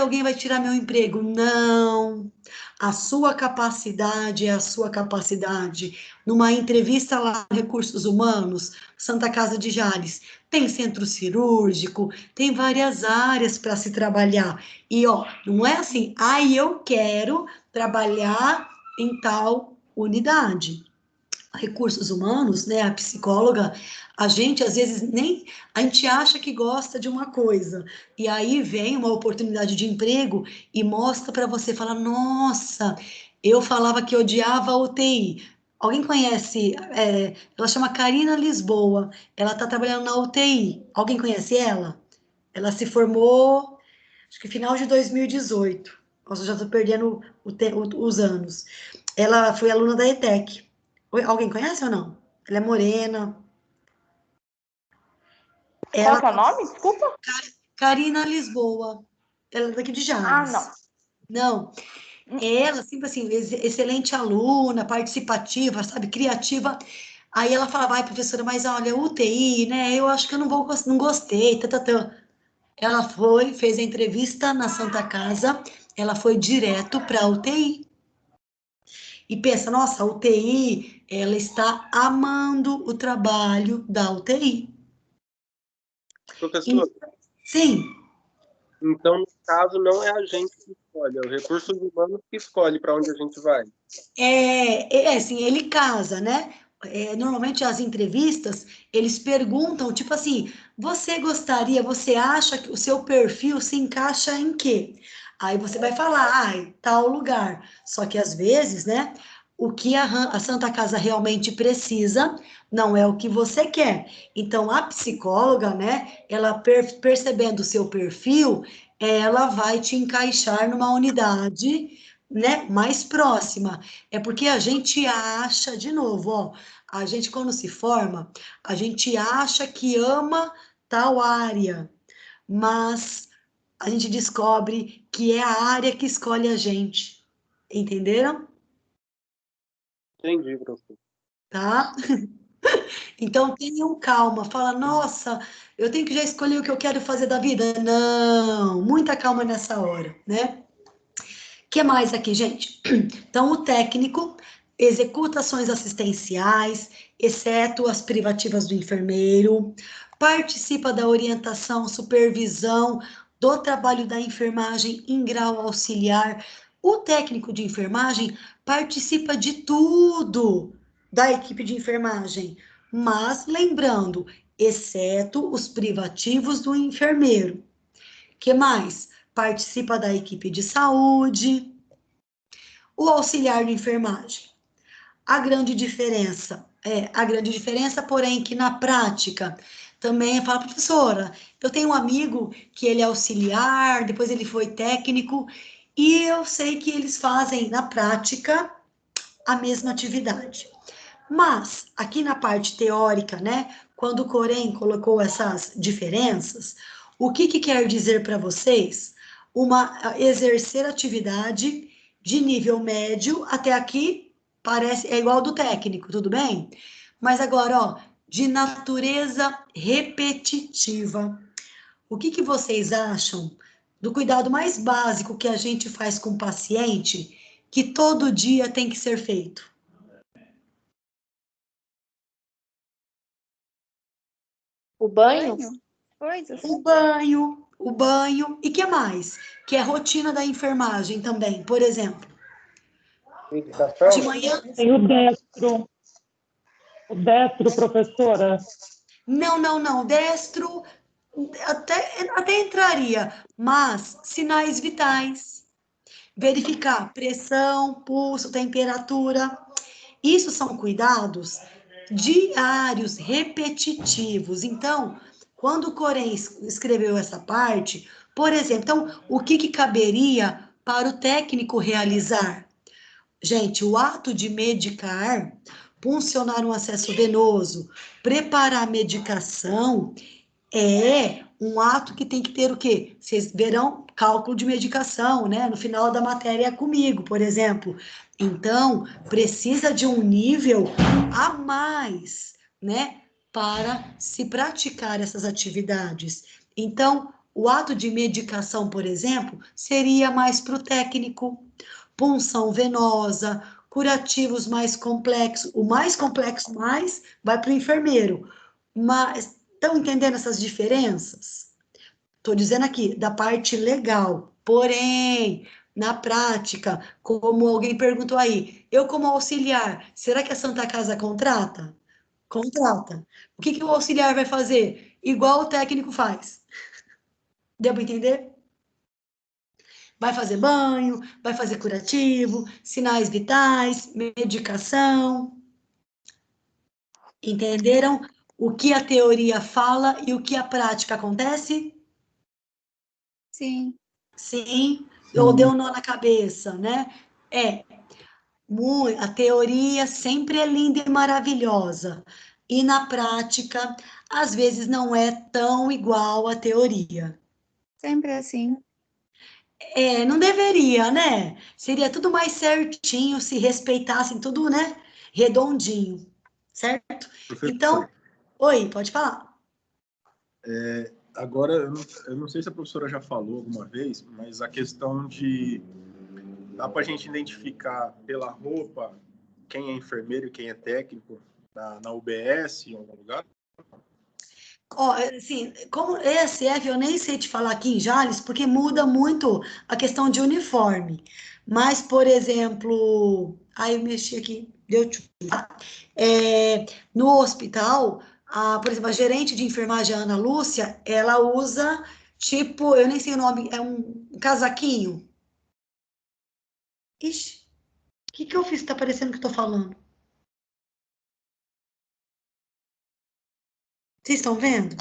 alguém vai tirar meu emprego. Não. A sua capacidade é a sua capacidade. Numa entrevista lá no Recursos Humanos, Santa Casa de Jales, tem centro cirúrgico, tem várias áreas para se trabalhar. E, ó, não é assim, eu quero trabalhar em tal unidade. Recursos humanos, né, a psicóloga, a gente às vezes a gente acha que gosta de uma coisa, e aí vem uma oportunidade de emprego e mostra para você, fala, nossa, eu falava que odiava a UTI. Alguém conhece, ela chama Karina Lisboa, ela está trabalhando na UTI, alguém conhece ela? Ela se formou, acho que final de 2018, nossa, eu já estou perdendo os anos. Ela foi aluna da ETEC. Alguém conhece ou não? Ela é morena. Qual que é o nome? Desculpa. Karina Lisboa. Ela é daqui de Jales. Não. Não. Ela, sempre assim, excelente aluna, participativa, sabe, criativa. Aí ela falava, professora, mas olha, UTI, né, eu acho que eu não gostei, Ela fez a entrevista na Santa Casa, ela foi direto para a UTI. E pensa, nossa, a UTI, ela está amando o trabalho da UTI. Professor, Sim. então, no caso, não é a gente que escolhe, é o Recursos Humanos que escolhe para onde a gente vai. Assim, ele casa, né? Normalmente as entrevistas, eles perguntam, tipo assim, você acha que o seu perfil se encaixa em quê? Aí você vai falar, tal lugar. Só que às vezes, né, o que a Santa Casa realmente precisa não é o que você quer. Então, a psicóloga, né, ela percebendo o seu perfil, ela vai te encaixar numa unidade, né, mais próxima. É porque a gente acha, de novo, ó, a gente quando se forma, a gente acha que ama tal área, mas a gente descobre que é a área que escolhe a gente. Entenderam? Entendi, professor. Tá? Então tenham calma, fala, nossa, eu tenho que já escolher o que eu quero fazer da vida. Não, muita calma nessa hora, né? O que mais aqui, gente? Então, o técnico executa ações assistenciais, exceto as privativas do enfermeiro, participa da orientação, supervisão do trabalho da enfermagem em grau auxiliar. O técnico de enfermagem participa de tudo da equipe de enfermagem, mas lembrando, exceto os privativos do enfermeiro. Que mais? Participa da equipe de saúde, o auxiliar de enfermagem. A grande diferença, porém, que na prática também fala, professora, eu tenho um amigo que ele é auxiliar, depois ele foi técnico, e eu sei que eles fazem na prática a mesma atividade. Mas, aqui na parte teórica, né, quando o Corém colocou essas diferenças, o que quer dizer para vocês? Exercer atividade de nível médio, até aqui é igual do técnico, tudo bem? Mas agora, ó, de natureza repetitiva. O que vocês acham do cuidado mais básico que a gente faz com o paciente, que todo dia tem que ser feito? O banho? Coisas. O banho, e que mais? Que é a rotina da enfermagem também, por exemplo. Medicação? De manhã, Tem o destro, professora. não, destro até entraria, mas sinais vitais, verificar pressão, pulso, temperatura, isso são cuidados diários, repetitivos. Então, quando o Corém escreveu essa parte, por exemplo, então, o que caberia para o técnico realizar? Gente, o ato de medicar, puncionar um acesso venoso, preparar a medicação, é um ato que tem que ter o quê? Vocês verão cálculo de medicação, né? No final da matéria comigo, por exemplo. Então, precisa de um nível a mais, né? Para se praticar essas atividades. Então, O ato de medicação, por exemplo, seria mais para o técnico, punção venosa, curativos mais complexos. O mais complexo mais vai para o enfermeiro. Mas estão entendendo essas diferenças? Estou dizendo aqui da parte legal. Porém, na prática, como alguém perguntou aí, eu como auxiliar, será que a Santa Casa contrata? Contrata. O que o auxiliar vai fazer? Igual o técnico faz. Deu para entender? Vai fazer banho, vai fazer curativo, sinais vitais, medicação. Entenderam o que a teoria fala e o que a prática acontece? Sim. Sim. Ou deu um nó na cabeça, né? A teoria sempre é linda e maravilhosa. E na prática, às vezes não é tão igual à teoria. Sempre assim. Não deveria, né? Seria tudo mais certinho, se respeitassem tudo, né? Redondinho, certo? Professor, Então, oi, pode falar. agora, eu não sei se a professora já falou alguma vez, mas a questão de... Dá para a gente identificar pela roupa quem é enfermeiro e quem é técnico na UBS, em algum lugar? Ó, assim, como ESF, eu nem sei te falar aqui em Jales, porque muda muito a questão de uniforme. Mas, por exemplo, eu mexi aqui, deu tchum, tá? No hospital, por exemplo, a gerente de enfermagem, a Ana Lúcia, ela usa, tipo, eu nem sei o nome, é um casaquinho. Ixi, o que eu fiz que tá parecendo que eu tô falando? Vocês estão vendo?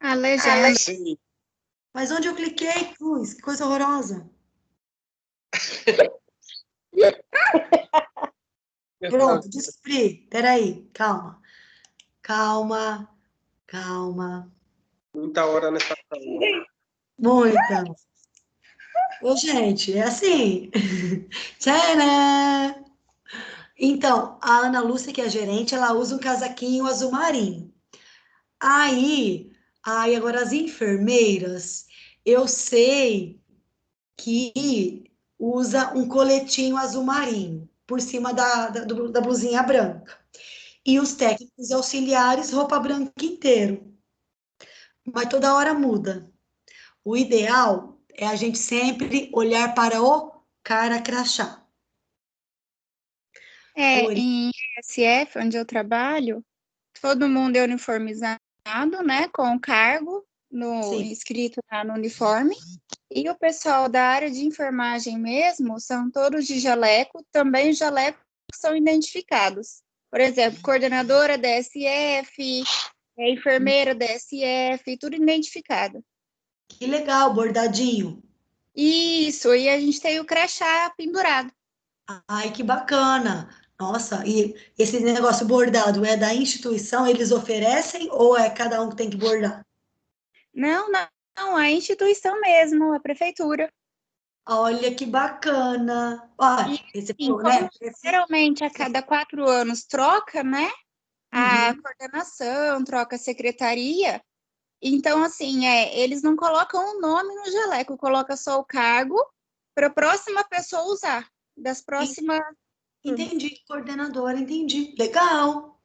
A legenda. Sim. Mas onde eu cliquei, Cruz? Que coisa horrorosa. Pronto, descobri. Peraí, calma. Calma, calma. Muita hora nessa sala. Muita. Ô, gente, é assim. Tcharam! Então, a Ana Lúcia, que é a gerente, ela usa um casaquinho azul marinho. Aí agora as enfermeiras, eu sei que usa um coletinho azul marinho por cima da blusinha branca. E os técnicos auxiliares, roupa branca inteiro. Mas toda hora muda. O ideal é a gente sempre olhar para o cara crachá. Por Em SF, onde eu trabalho, todo mundo é uniformizado, né, com o cargo Sim. inscrito lá no uniforme. E o pessoal da área de enfermagem mesmo são todos de jaleco, também os jalecos são identificados. Por exemplo, coordenadora da SF, enfermeira da SF, tudo identificado. Que legal, bordadinho. Isso, e a gente tem o crachá pendurado. Ai, que bacana. Nossa, e esse negócio bordado é da instituição, eles oferecem ou é cada um que tem que bordar? Não, a instituição mesmo, a prefeitura. Olha que bacana. Olha, esse, Sim, né? como geralmente a cada 4 anos troca, né? A coordenação, troca a secretaria. Então, assim, eles não colocam o nome no jaleco, coloca só o cargo para a próxima pessoa usar, das próximas turmas. Entendi, coordenadora, entendi. Legal.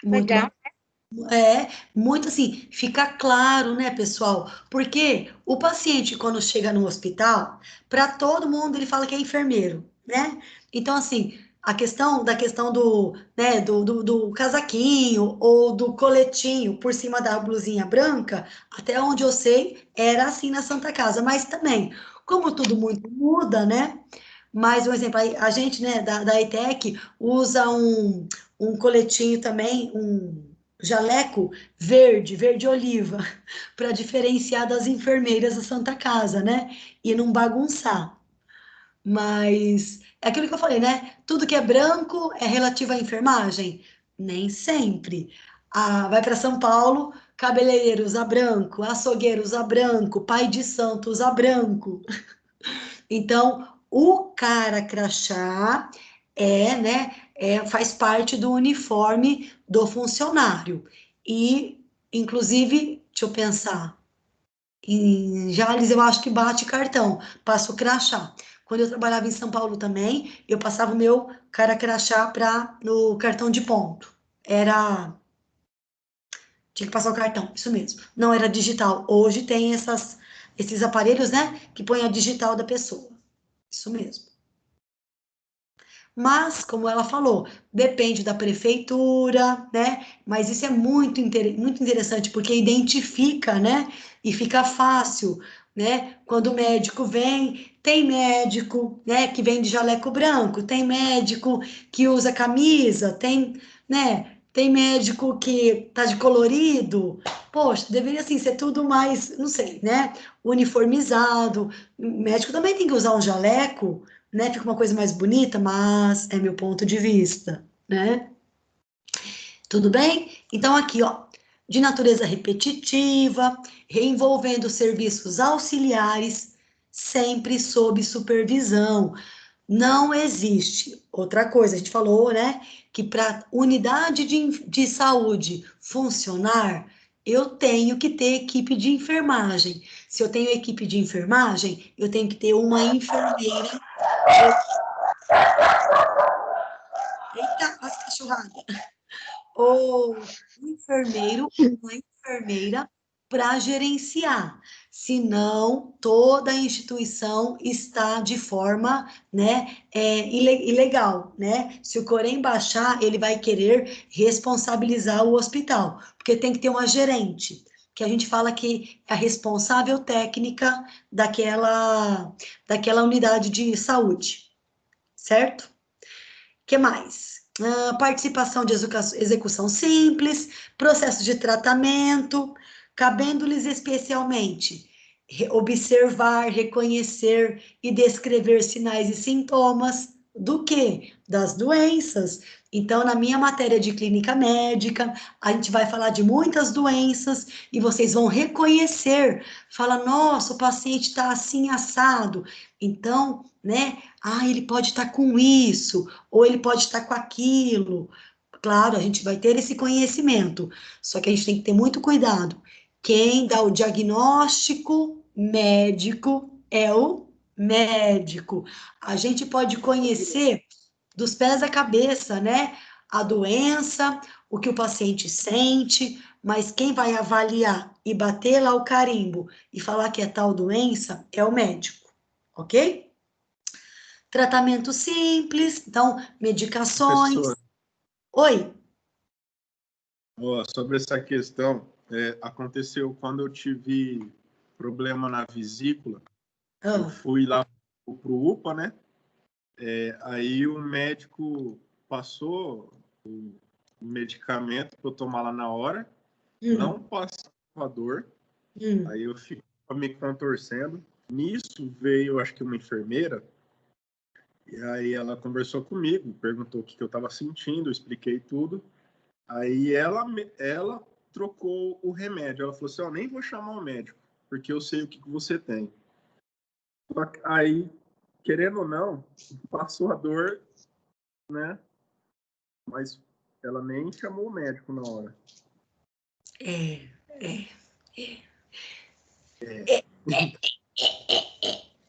Muito Legal. muito assim, fica claro, né, pessoal? Porque o paciente, quando chega no hospital, para todo mundo ele fala que é enfermeiro, né? Então, assim, da questão do, né, do casaquinho ou do coletinho por cima da blusinha branca, até onde eu sei, era assim na Santa Casa, mas também, como tudo muito muda, né? Mas, um exemplo, a gente, né, da ETEC usa um coletinho também, um jaleco verde oliva, para diferenciar das enfermeiras da Santa Casa, né? E não bagunçar. Mas é aquilo que eu falei, né? Tudo que é branco é relativo à enfermagem? Nem sempre. Vai para São Paulo, cabeleireiro usa branco, açougueiro usa branco, pai de santo usa branco. Então, o cara crachá né, faz parte do uniforme do funcionário. E, inclusive, deixa eu pensar, Em Jales, eu acho que bate cartão, passa o crachá. Quando eu trabalhava em São Paulo também, eu passava o meu cara crachá no cartão de ponto. Tinha que passar o cartão, isso mesmo. Não era digital. Hoje tem esses aparelhos, né, que põem a digital da pessoa. Isso mesmo. Mas, como ela falou, depende da prefeitura, né? Mas isso é muito interessante, porque identifica, né? E fica fácil, né? Quando o médico vem, tem médico, né? Que vem de jaleco branco, tem médico que usa camisa, tem, né? Tem médico que tá de colorido. Poxa, deveria, assim, ser tudo mais, não sei, né? Uniformizado. O médico também tem que usar um jaleco, né? Fica uma coisa mais bonita, mas é meu ponto de vista, né? Tudo bem? Então, aqui, ó, de natureza repetitiva, envolvendo serviços auxiliares, sempre sob supervisão. Não existe. Outra coisa, a gente falou, né? Que para unidade de saúde funcionar, eu tenho que ter equipe de enfermagem. Se eu tenho equipe de enfermagem, eu tenho que ter uma enfermeira. Eita, as cachorradas. Ou enfermeiro, uma enfermeira para gerenciar. Senão, toda a instituição está de forma, né, ilegal, né? Se o Corém baixar, ele vai querer responsabilizar o hospital, porque tem que ter uma gerente, que a gente fala que é a responsável técnica daquela unidade de saúde, certo? O que mais? Participação de execução simples, processo de tratamento, cabendo-lhes especialmente observar, reconhecer e descrever sinais e sintomas do quê? Das doenças. Então, na minha matéria de clínica médica, a gente vai falar de muitas doenças e vocês vão reconhecer, fala, nossa, o paciente está assim assado. Então, né? Ele pode estar com isso, ou ele pode estar com aquilo. Claro, a gente vai ter esse conhecimento, só que a gente tem que ter muito cuidado. Quem dá o diagnóstico médico é o médico. A gente pode conhecer dos pés à cabeça, né? A doença, o que o paciente sente, mas quem vai avaliar e bater lá o carimbo e falar que é tal doença é o médico, ok? Tratamento simples, então, medicações. Professor, Oi? sobre essa questão, aconteceu quando eu tive problema na vesícula, eu fui lá pro UPA, né? Aí o médico passou o medicamento para eu tomar lá na hora, não passava dor, aí eu fico me contorcendo. Nisso veio, acho que uma enfermeira, e aí ela conversou comigo, perguntou o que eu estava sentindo, eu expliquei tudo. Aí ela trocou o remédio. Ela falou assim, eu nem vou chamar o médico, porque eu sei o que você tem. Só que aí, querendo ou não, passou a dor, né? Mas ela nem chamou o médico na hora.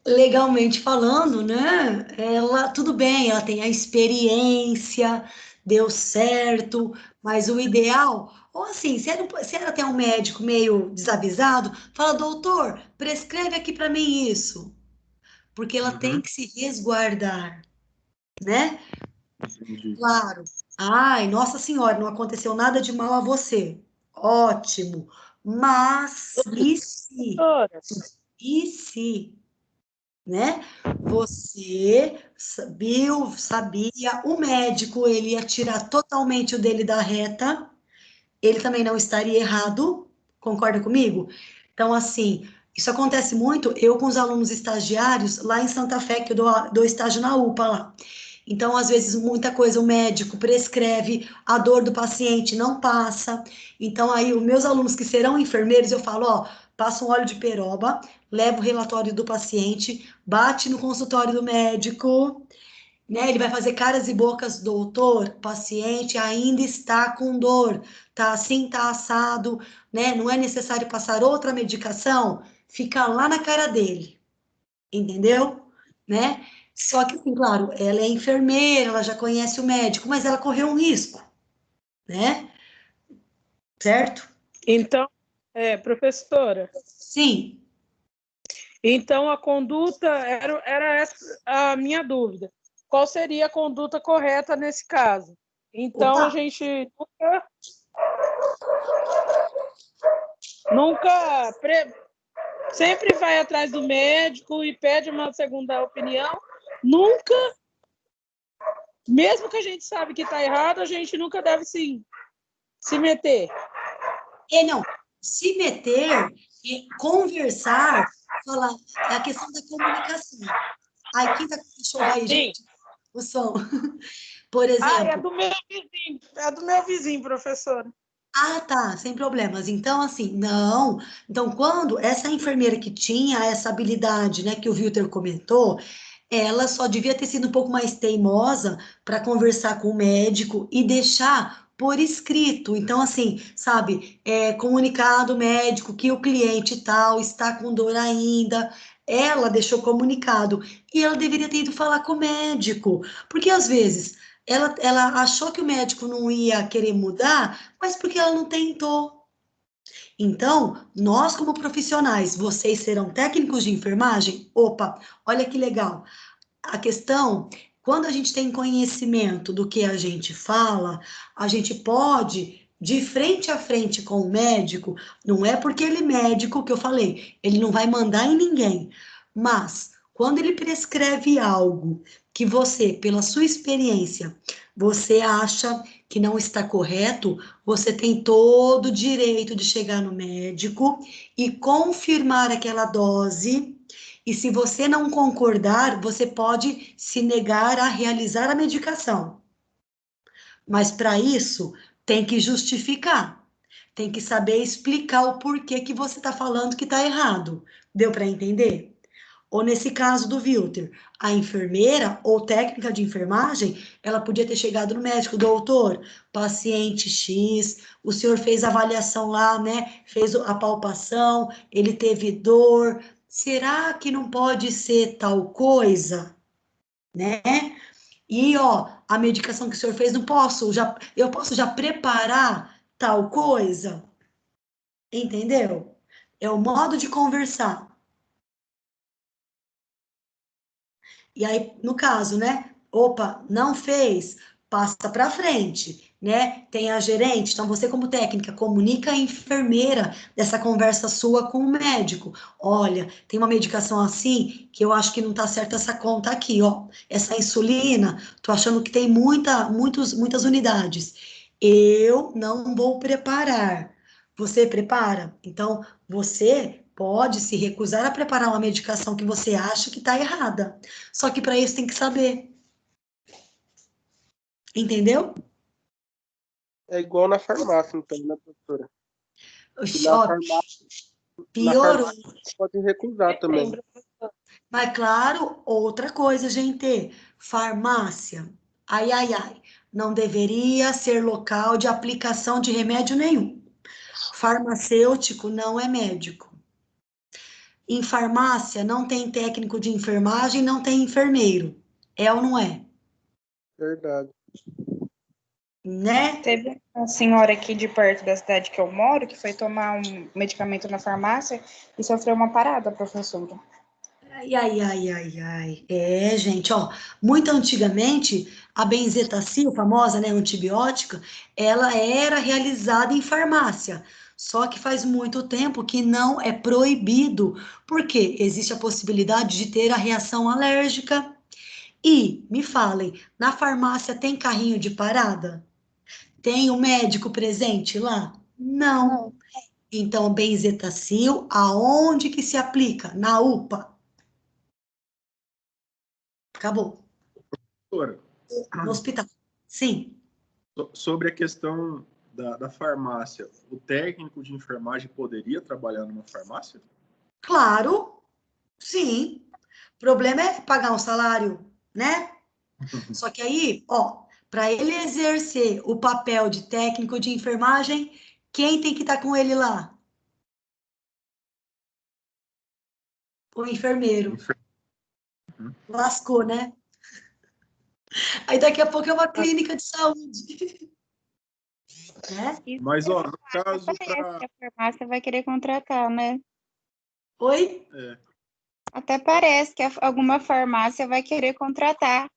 Legalmente falando, né? Ela, tudo bem, ela tem a experiência, deu certo, mas o ideal, ou assim, se ela tem um médico meio desavisado, fala, doutor, prescreve aqui para mim isso, porque ela tem que se resguardar, né? Entendi. Claro. Ai, Nossa Senhora, não aconteceu nada de mal a você. Ótimo. Mas e se? E se? Né? Você sabia, o médico, ele ia tirar totalmente o dele da reta, ele também não estaria errado, concorda comigo? Então, assim, isso acontece muito, eu com os alunos estagiários, lá em Santa Fé, que eu dou estágio na UPA lá. Então, às vezes, muita coisa o médico prescreve, a dor do paciente não passa. Então, aí, os meus alunos que serão enfermeiros, eu falo, ó, passa um óleo de peroba, leva o relatório do paciente, bate no consultório do médico, né? Ele vai fazer caras e bocas, doutor, paciente ainda está com dor, tá assim, tá assado, né? Não é necessário passar outra medicação? ficar lá na cara dele, entendeu? Né? Só que, assim, claro, ela é enfermeira, ela já conhece o médico, mas ela correu um risco, né? Certo? Então, professora, Sim. então a conduta era essa a minha dúvida. Qual seria a conduta correta nesse caso? Então, Opa. a gente nunca sempre vai atrás do médico e pede uma segunda opinião. Nunca, mesmo que a gente sabe que está errado, a gente nunca deve se meter. Não, se meter, conversar, falar, é a questão da comunicação. Ai, quem tá com o cachorro aí, gente? O som. Por exemplo. É do meu vizinho. É do meu vizinho, professora. Ah, tá, sem problemas. Então, assim, não. Então, quando essa enfermeira que tinha essa habilidade, né, que o Wilter comentou, ela só devia ter sido um pouco mais teimosa para conversar com o médico e deixar por escrito. Então, assim, sabe, comunicado médico que o cliente tal está com dor ainda. Ela deixou comunicado e ela deveria ter ido falar com o médico, porque às vezes ela achou que o médico não ia querer mudar, mas porque ela não tentou. Então, nós como profissionais, vocês serão técnicos de enfermagem? Opa, olha que legal. A questão, quando a gente tem conhecimento do que a gente fala, a gente pode, de frente a frente com o médico, não é porque ele é médico que eu falei, ele não vai mandar em ninguém, mas quando ele prescreve algo que você, pela sua experiência, você acha que não está correto, você tem todo o direito de chegar no médico e confirmar aquela dose. E se você não concordar, você pode se negar a realizar a medicação. Mas para isso, tem que justificar. Tem que saber explicar o porquê que você está falando que está errado. Deu para entender? Ou nesse caso do Wilter, a enfermeira ou técnica de enfermagem, ela podia ter chegado no médico, doutor, paciente X, o senhor fez a avaliação lá, né? Fez a palpação, ele teve dor. Será que não pode ser tal coisa, né? E ó, a medicação que o senhor fez, não posso, eu posso já preparar tal coisa, entendeu? É o modo de conversar. E aí, no caso, né? Opa, não fez, passa para frente, né? Tem a gerente, então você como técnica comunica a enfermeira dessa conversa sua com o médico. Olha, tem uma medicação assim que eu acho que não tá certa essa conta aqui, ó. Essa insulina, tô achando que tem muitas unidades. Eu não vou preparar. Você prepara? Então, você pode se recusar a preparar uma medicação que você acha que está errada. Só que para isso tem que saber. Entendeu? É igual na farmácia, então, né, professora? E Ó, na piorou. farmácia pode recusar também. Mas claro, outra coisa, gente, farmácia, ai, ai, ai, não deveria ser local de aplicação de remédio nenhum. Farmacêutico não é médico. Em farmácia não tem técnico de enfermagem, não tem enfermeiro. É ou não é? Verdade. Né? Teve uma senhora aqui de perto da cidade que eu moro que foi tomar um medicamento na farmácia e sofreu uma parada, professora. Ai, ai, ai, ai, ai. É, gente, ó, muito antigamente, a benzetacil, famosa, né, antibiótica, ela era realizada em farmácia. Só que faz muito tempo que não é proibido, porque existe a possibilidade de ter a reação alérgica. E, me falem, na farmácia tem carrinho de parada? Tem o médico presente lá? Não. Então, benzetacil, aonde que se aplica? Na UPA. Acabou. Doutora, No hospital. Sim. sobre a questão da farmácia, o técnico de enfermagem poderia trabalhar numa farmácia? Claro, sim. O problema é pagar um salário, né? Só que aí, ó, para ele exercer o papel de técnico de enfermagem, quem tem que estar com ele lá? o enfermeiro. Lascou, né? Aí daqui a pouco é uma clínica de saúde. Né? Mas, ó, no caso... A farmácia vai querer contratar, né? Oi? Até parece que alguma farmácia vai querer contratar.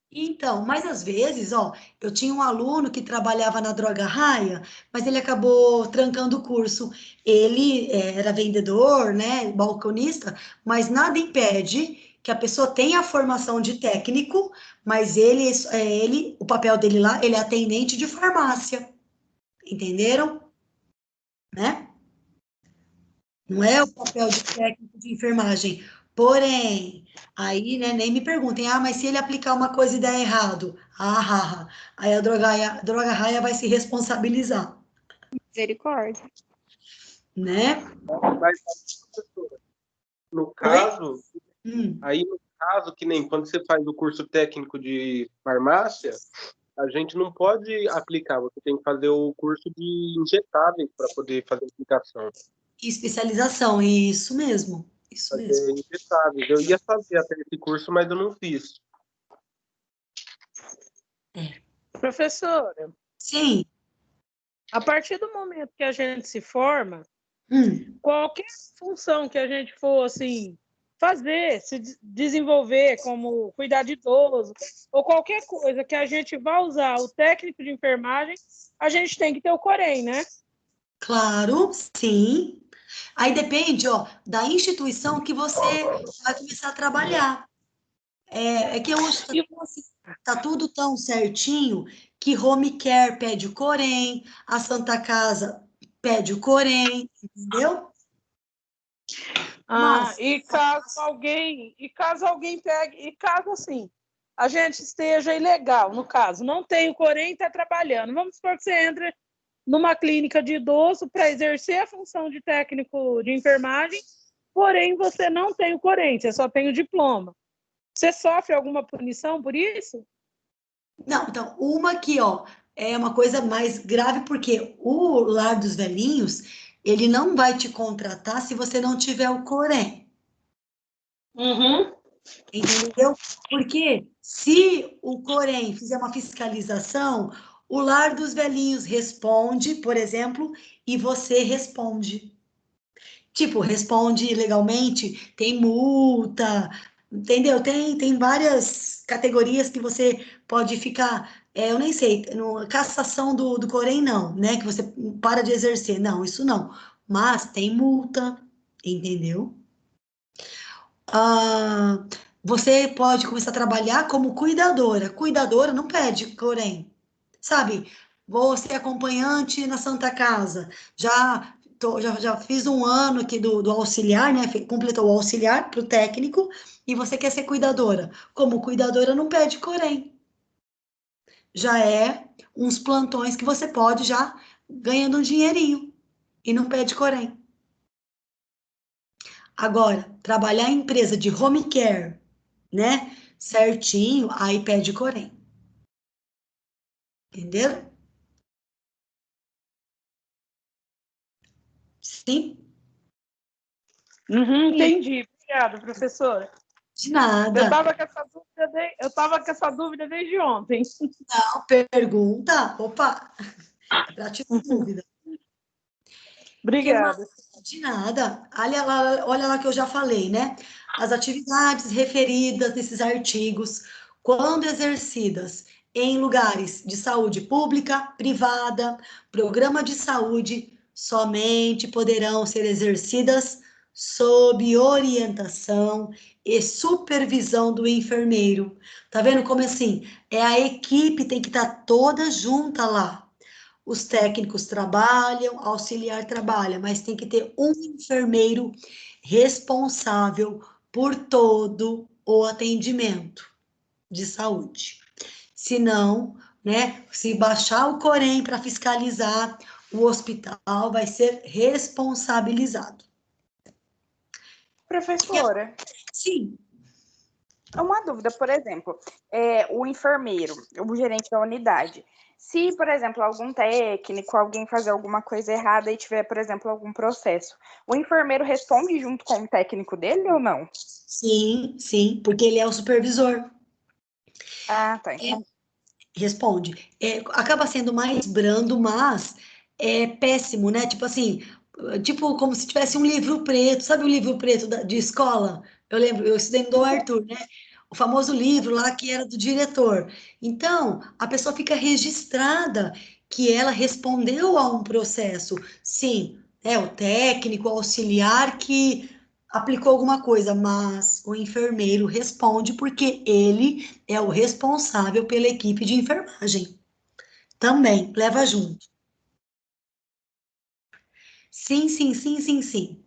Então, mas às vezes, ó, eu tinha um aluno que trabalhava na Droga Raia, mas ele acabou trancando o curso. Ele era vendedor, né, balconista, mas nada impede que a pessoa tenha a formação de técnico, mas o papel dele lá, ele é atendente de farmácia. Entenderam? Né? Não é o papel de técnico de enfermagem. Porém, aí, né, nem me perguntem, mas se ele aplicar uma coisa e der errado, aí a droga raia vai se responsabilizar, Misericórdia. né? Mas, professora, no caso, que nem quando você faz o curso técnico de farmácia, a gente não pode aplicar, você tem que fazer o curso de injetáveis para poder fazer a aplicação. Especialização, isso mesmo. Isso mesmo. Injetáveis. Eu ia fazer até esse curso, mas eu não fiz. Professora, Sim. a partir do momento que a gente se forma, qualquer função que a gente for, assim, fazer, se desenvolver, como cuidar de idoso, ou qualquer coisa que a gente vá usar o técnico de enfermagem, a gente tem que ter o Corém, né? Claro, sim. Aí depende, ó, da instituição que você vai começar a trabalhar. É que hoje tá tudo tão certinho que Home Care pede o Corém, a Santa Casa pede o Corém, entendeu? Mas, e caso alguém pegue, e caso assim, a gente esteja ilegal, no caso, não tem o Corém e está trabalhando. Vamos supor que você entra numa clínica de idoso para exercer a função de técnico de enfermagem, porém você não tem o Corém, você só tem o diploma. Você sofre alguma punição por isso? não, então, uma aqui, ó, é uma coisa mais grave, porque o Lar dos Velhinhos, ele não vai te contratar se você não tiver o Corém. Entendeu? Porque se o Corém fizer uma fiscalização, o Lar dos Velhinhos responde, por exemplo, e você responde. Tipo, responde legalmente, tem multa, entendeu? Tem várias categorias que você pode ficar, eu nem sei, cassação do Corém não, né? Que você para de exercer. Não, isso não. Mas tem multa, entendeu? Você pode começar a trabalhar como cuidadora. Cuidadora não pede Corém. Sabe? Vou ser acompanhante na Santa Casa. Já fiz um ano aqui do auxiliar, né? Completou o auxiliar para o técnico e você quer ser cuidadora. Como cuidadora não pede Corém. Já é uns plantões que você pode já ganhando um dinheirinho e não pede Corém. Agora, trabalhar em empresa de home care, né? Certinho, aí pede Corém. Entendeu? Sim? Entendi. Obrigada, professora. De nada. Eu estava com essa dúvida desde ontem. Não, pergunta. Opa, para tirar dúvida. Obrigada. De nada. Olha lá que eu já falei, né? As atividades referidas nesses artigos, quando exercidas em lugares de saúde pública, privada, programa de saúde, somente poderão ser exercidas sob orientação e supervisão do enfermeiro. Tá vendo como assim? A equipe tem que estar toda junta lá. Os técnicos trabalham, auxiliar trabalha, mas tem que ter um enfermeiro responsável por todo o atendimento de saúde. Se não, né, se baixar o Corém para fiscalizar, o hospital vai ser responsabilizado. Professora, Sim. Uma dúvida, por exemplo, o enfermeiro, o gerente da unidade, se, por exemplo, algum técnico, alguém fazer alguma coisa errada e tiver, por exemplo, algum processo, o enfermeiro responde junto com o técnico dele ou não? Sim, sim, porque ele é o supervisor. Ah, tá. Então... Responde. Acaba sendo mais brando, mas é péssimo, né? Tipo assim, tipo como se tivesse um livro preto. Sabe o livro preto de escola? Eu lembro, eu estudei no Dom Arthur, né? O famoso livro lá que era do diretor. Então, a pessoa fica registrada que ela respondeu a um processo. Sim, é o técnico, o auxiliar que aplicou alguma coisa, mas o enfermeiro responde porque ele é o responsável pela equipe de enfermagem. Também, leva junto. Sim, sim, sim, sim, sim.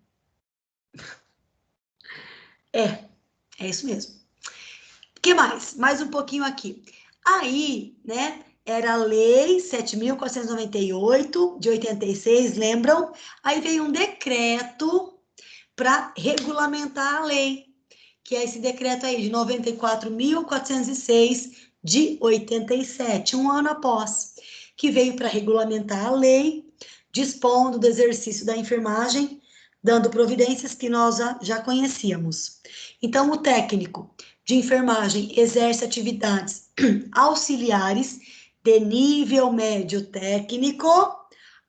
É isso mesmo. O que mais? Mais um pouquinho aqui. Aí, né, era a Lei 7.498, de 86, lembram? Aí veio um decreto para regulamentar a lei, que é esse decreto aí de 94.406 de 87, um ano após, que veio para regulamentar a lei, dispondo do exercício da enfermagem, dando providências que nós já conhecíamos. Então, o técnico de enfermagem exerce atividades auxiliares de nível médio técnico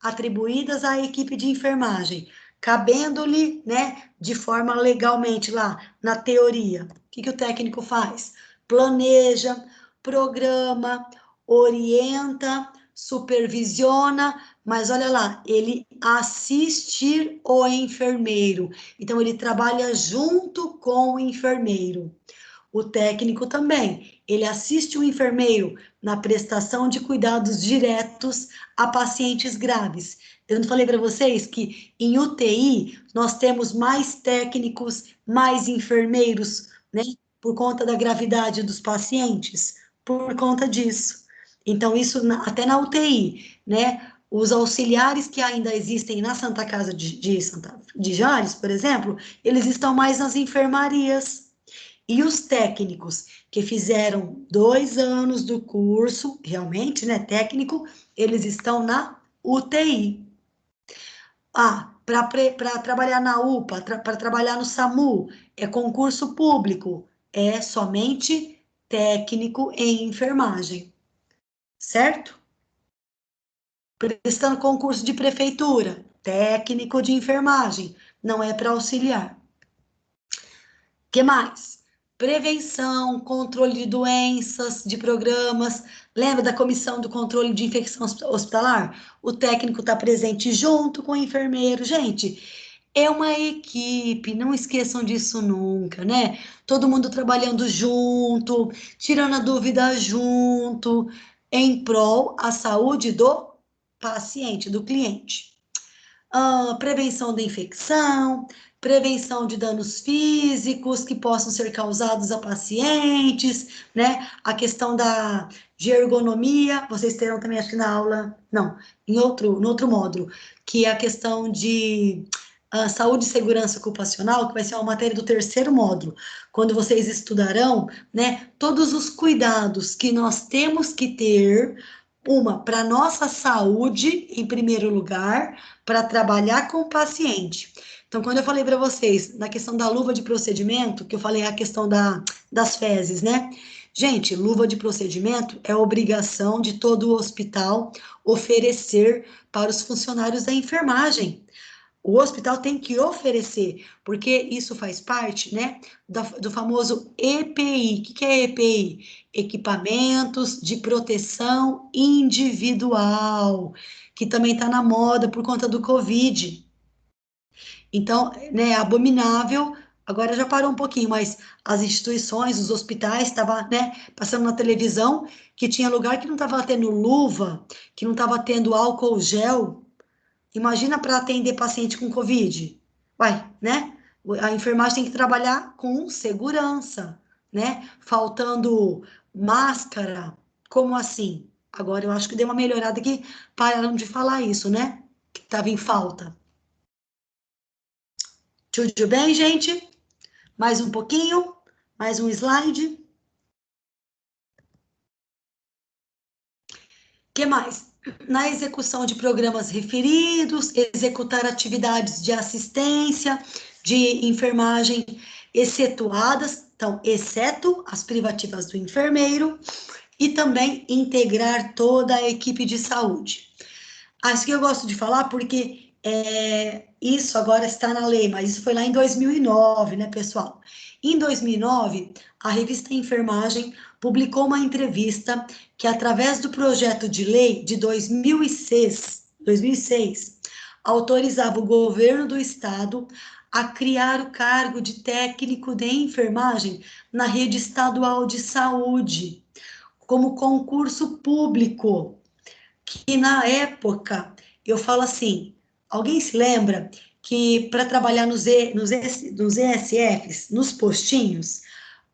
atribuídas à equipe de enfermagem, cabendo-lhe, né, de forma legalmente lá, na teoria. O que o técnico faz? Planeja, programa, orienta, supervisiona, mas olha lá, ele assiste o enfermeiro. Então, ele trabalha junto com o enfermeiro. O técnico também, ele assiste o enfermeiro na prestação de cuidados diretos a pacientes graves. Eu não falei para vocês que em UTI nós temos mais técnicos, mais enfermeiros, né? Por conta da gravidade dos pacientes, por conta disso. Então, isso até na UTI, né? Os auxiliares que ainda existem na Santa Casa de Jales, por exemplo, eles estão mais nas enfermarias. E os técnicos que fizeram 2 anos do curso, realmente, né, técnico, eles estão na UTI. Para trabalhar na UPA, para trabalhar no SAMU, é concurso público, é somente técnico em enfermagem, certo? Prestando concurso de prefeitura, técnico de enfermagem, não é para auxiliar. Que mais? Prevenção, controle de doenças, de programas. Lembra da comissão do controle de infecção hospitalar? O técnico está presente junto com o enfermeiro. Gente, é uma equipe, não esqueçam disso nunca, né? Todo mundo trabalhando junto, tirando a dúvida junto, em prol à saúde do paciente, do cliente. Prevenção da infecção, prevenção de danos físicos que possam ser causados a pacientes, né? A questão de ergonomia, vocês terão também, acho que na aula, não, no outro módulo, que é a questão de saúde e segurança ocupacional, que vai ser uma matéria do 3º módulo, quando vocês estudarão, né, todos os cuidados que nós temos que ter, para nossa saúde, em primeiro lugar, para trabalhar com o paciente. Então, quando eu falei para vocês, na questão da luva de procedimento, que eu falei a questão das fezes, né? Gente, luva de procedimento é obrigação de todo o hospital oferecer para os funcionários da enfermagem. O hospital tem que oferecer, porque isso faz parte, né, do famoso EPI. O que é EPI? Equipamentos de proteção individual, que também está na moda por conta do Covid. Então, né, é abominável. Agora já parou um pouquinho, mas as instituições, os hospitais, estavam, né, passando na televisão que tinha lugar que não estava tendo luva, que não estava tendo álcool gel. Imagina para atender paciente com Covid. Uai, né? A enfermagem tem que trabalhar com segurança, né? Faltando máscara, como assim? Agora eu acho que deu uma melhorada aqui, pararam de falar isso, né? Que estava em falta. Tudo bem, gente? Mais um pouquinho? Mais um slide. O que mais? Na execução de programas referidos, executar atividades de assistência, de enfermagem excetuadas, então, exceto as privativas do enfermeiro, e também integrar toda a equipe de saúde. Acho que eu gosto de falar porque isso agora está na lei, mas isso foi lá em 2009, né, pessoal? Em 2009, a revista Enfermagem publicou uma entrevista que, através do projeto de lei de 2006, autorizava o governo do estado a criar o cargo de técnico de enfermagem na rede estadual de saúde, como concurso público, que na época, eu falo assim, alguém se lembra que para trabalhar nos ESFs, nos postinhos,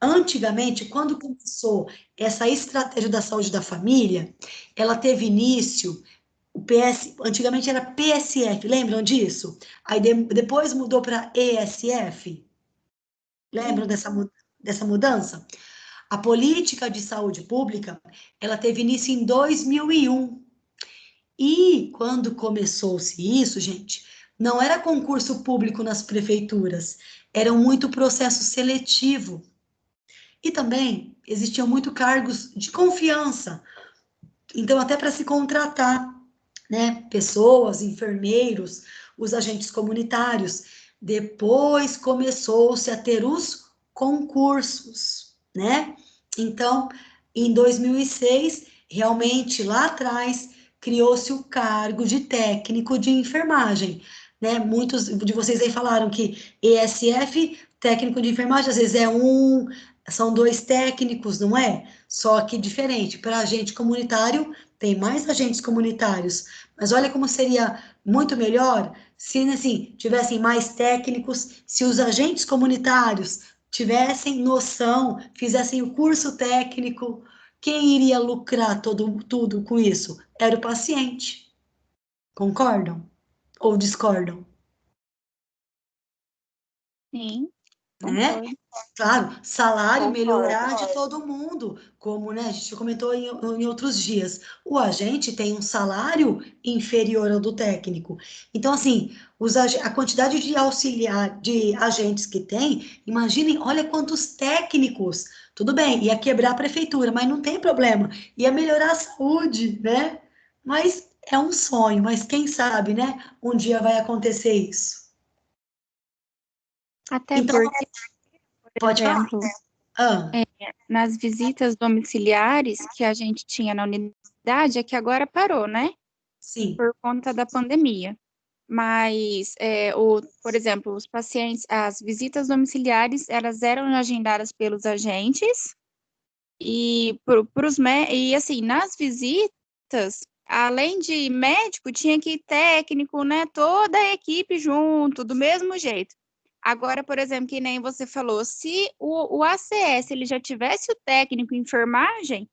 antigamente, quando começou essa estratégia da saúde da família, ela teve início, antigamente era PSF, lembram disso? Aí depois mudou para ESF, lembram dessa mudança? A política de saúde pública, ela teve início em 2001. E quando começou-se isso, gente, não era concurso público nas prefeituras, era muito processo seletivo. E também existiam muito cargos de confiança. Então, até para se contratar, né, pessoas, enfermeiros, os agentes comunitários. Depois começou-se a ter os concursos, né? Então, em 2006, realmente lá atrás, criou-se o cargo de técnico de enfermagem, né? Muitos de vocês aí falaram que ESF, técnico de enfermagem, às vezes são dois técnicos, não é? Só que diferente. Para agente comunitário, tem mais agentes comunitários, mas olha como seria muito melhor se, assim, tivessem mais técnicos, se os agentes comunitários tivessem noção, fizessem o curso técnico. Quem iria lucrar tudo com isso? Era o paciente. Concordam? Ou discordam? Sim, Né? concordo. Claro, salário Concordo. melhorar de todo mundo, como, né, a gente comentou em outros dias. O agente tem um salário inferior ao do técnico. Então, assim, a quantidade de auxiliar, de agentes que tem, imaginem, olha quantos técnicos. Tudo bem, ia quebrar a prefeitura, mas não tem problema. Ia melhorar a saúde, né? Mas é um sonho, mas quem sabe, né? Um dia vai acontecer isso. Até Então, porque, por pode falar. exemplo, Ah. nas visitas domiciliares que a gente tinha na unidade, é que agora parou, né? Sim. Por conta da pandemia. Mas, por exemplo, os pacientes, as visitas domiciliares, elas eram agendadas pelos agentes e assim, nas visitas, além de médico, tinha que ir técnico, né? Toda a equipe junto, do mesmo jeito. Agora, por exemplo, que nem você falou, se o ACS ele já tivesse o técnico em enfermagem,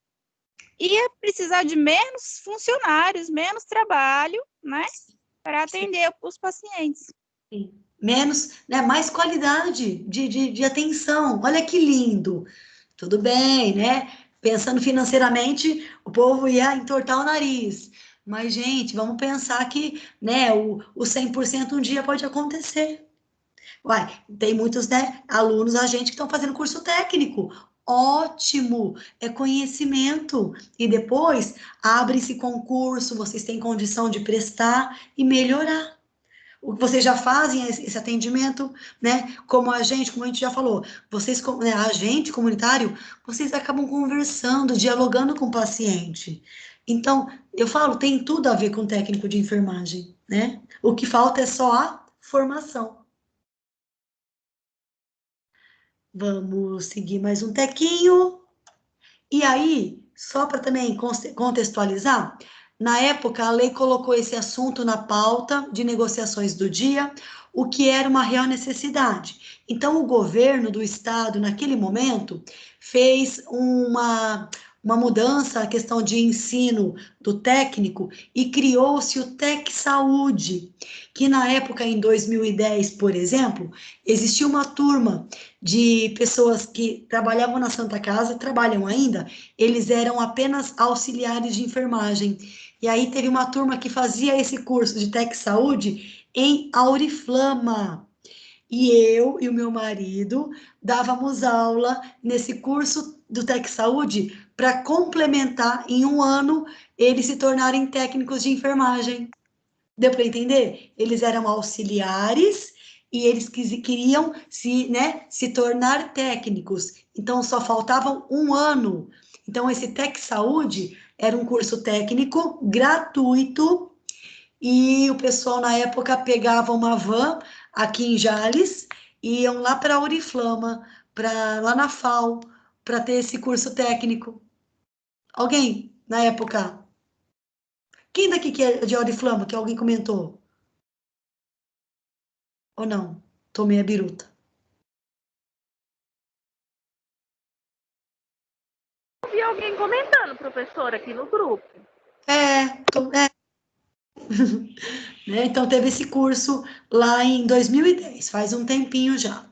ia precisar de menos funcionários, menos trabalho, né? Para atender os pacientes. Sim. Menos, né? Mais qualidade de atenção. Olha que lindo. Tudo bem, né? Pensando financeiramente, o povo ia entortar o nariz. Mas, gente, vamos pensar que, né, o 100% um dia pode acontecer. Uai, tem muitos, né, alunos, a gente que estão fazendo curso técnico. Ótimo, é conhecimento. E depois abre-se concurso, vocês têm condição de prestar e melhorar. Vocês já fazem esse atendimento, né? Como a gente já falou, vocês, né, agente comunitário, vocês acabam conversando, dialogando com o paciente. Então, eu falo, tem tudo a ver com técnico de enfermagem, né? O que falta é só a formação. Vamos seguir mais um tequinho. E aí, só para também contextualizar, na época a lei colocou esse assunto na pauta de negociações do dia, o que era uma real necessidade. Então, o governo do estado, naquele momento, fez uma mudança, a questão de ensino do técnico, e criou-se o Tec Saúde, que na época, em 2010, por exemplo, existia uma turma de pessoas que trabalhavam na Santa Casa, trabalham ainda, eles eram apenas auxiliares de enfermagem. E aí teve uma turma que fazia esse curso de Tec Saúde em Auriflama. E eu e o meu marido dávamos aula nesse curso do Tec Saúde para complementar em um ano eles se tornarem técnicos de enfermagem. Deu para entender? Eles eram auxiliares e eles queriam se tornar técnicos. Então só faltavam um ano. Então esse Tec Saúde era um curso técnico gratuito e o pessoal na época pegava uma van aqui em Jales e iam lá para Auriflama, lá na FAO, para ter esse curso técnico. Alguém na época? Quem daqui que é de Auriflama, que alguém comentou? Ou não? Tomei a biruta. Eu vi alguém comentando, professor, aqui no grupo. Né? Então, teve esse curso lá em 2010, faz um tempinho já.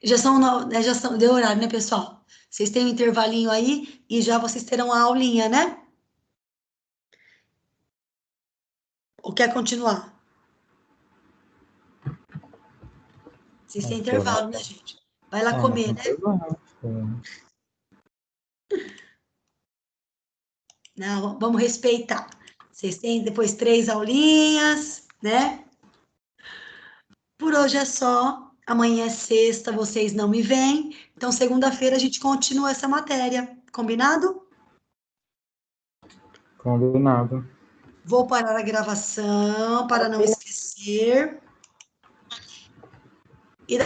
Já são, deu horário, né, pessoal? Vocês têm um intervalinho aí e já vocês terão a aulinha, né? Ou quer continuar? Vocês têm intervalo, né, gente? Vai lá comer, né? Não, vamos respeitar. Vocês têm depois 3 aulinhas, né? Por hoje é só. Amanhã é sexta, vocês não me veem. Então, segunda-feira a gente continua essa matéria. Combinado? Combinado. Vou parar a gravação para não esquecer. E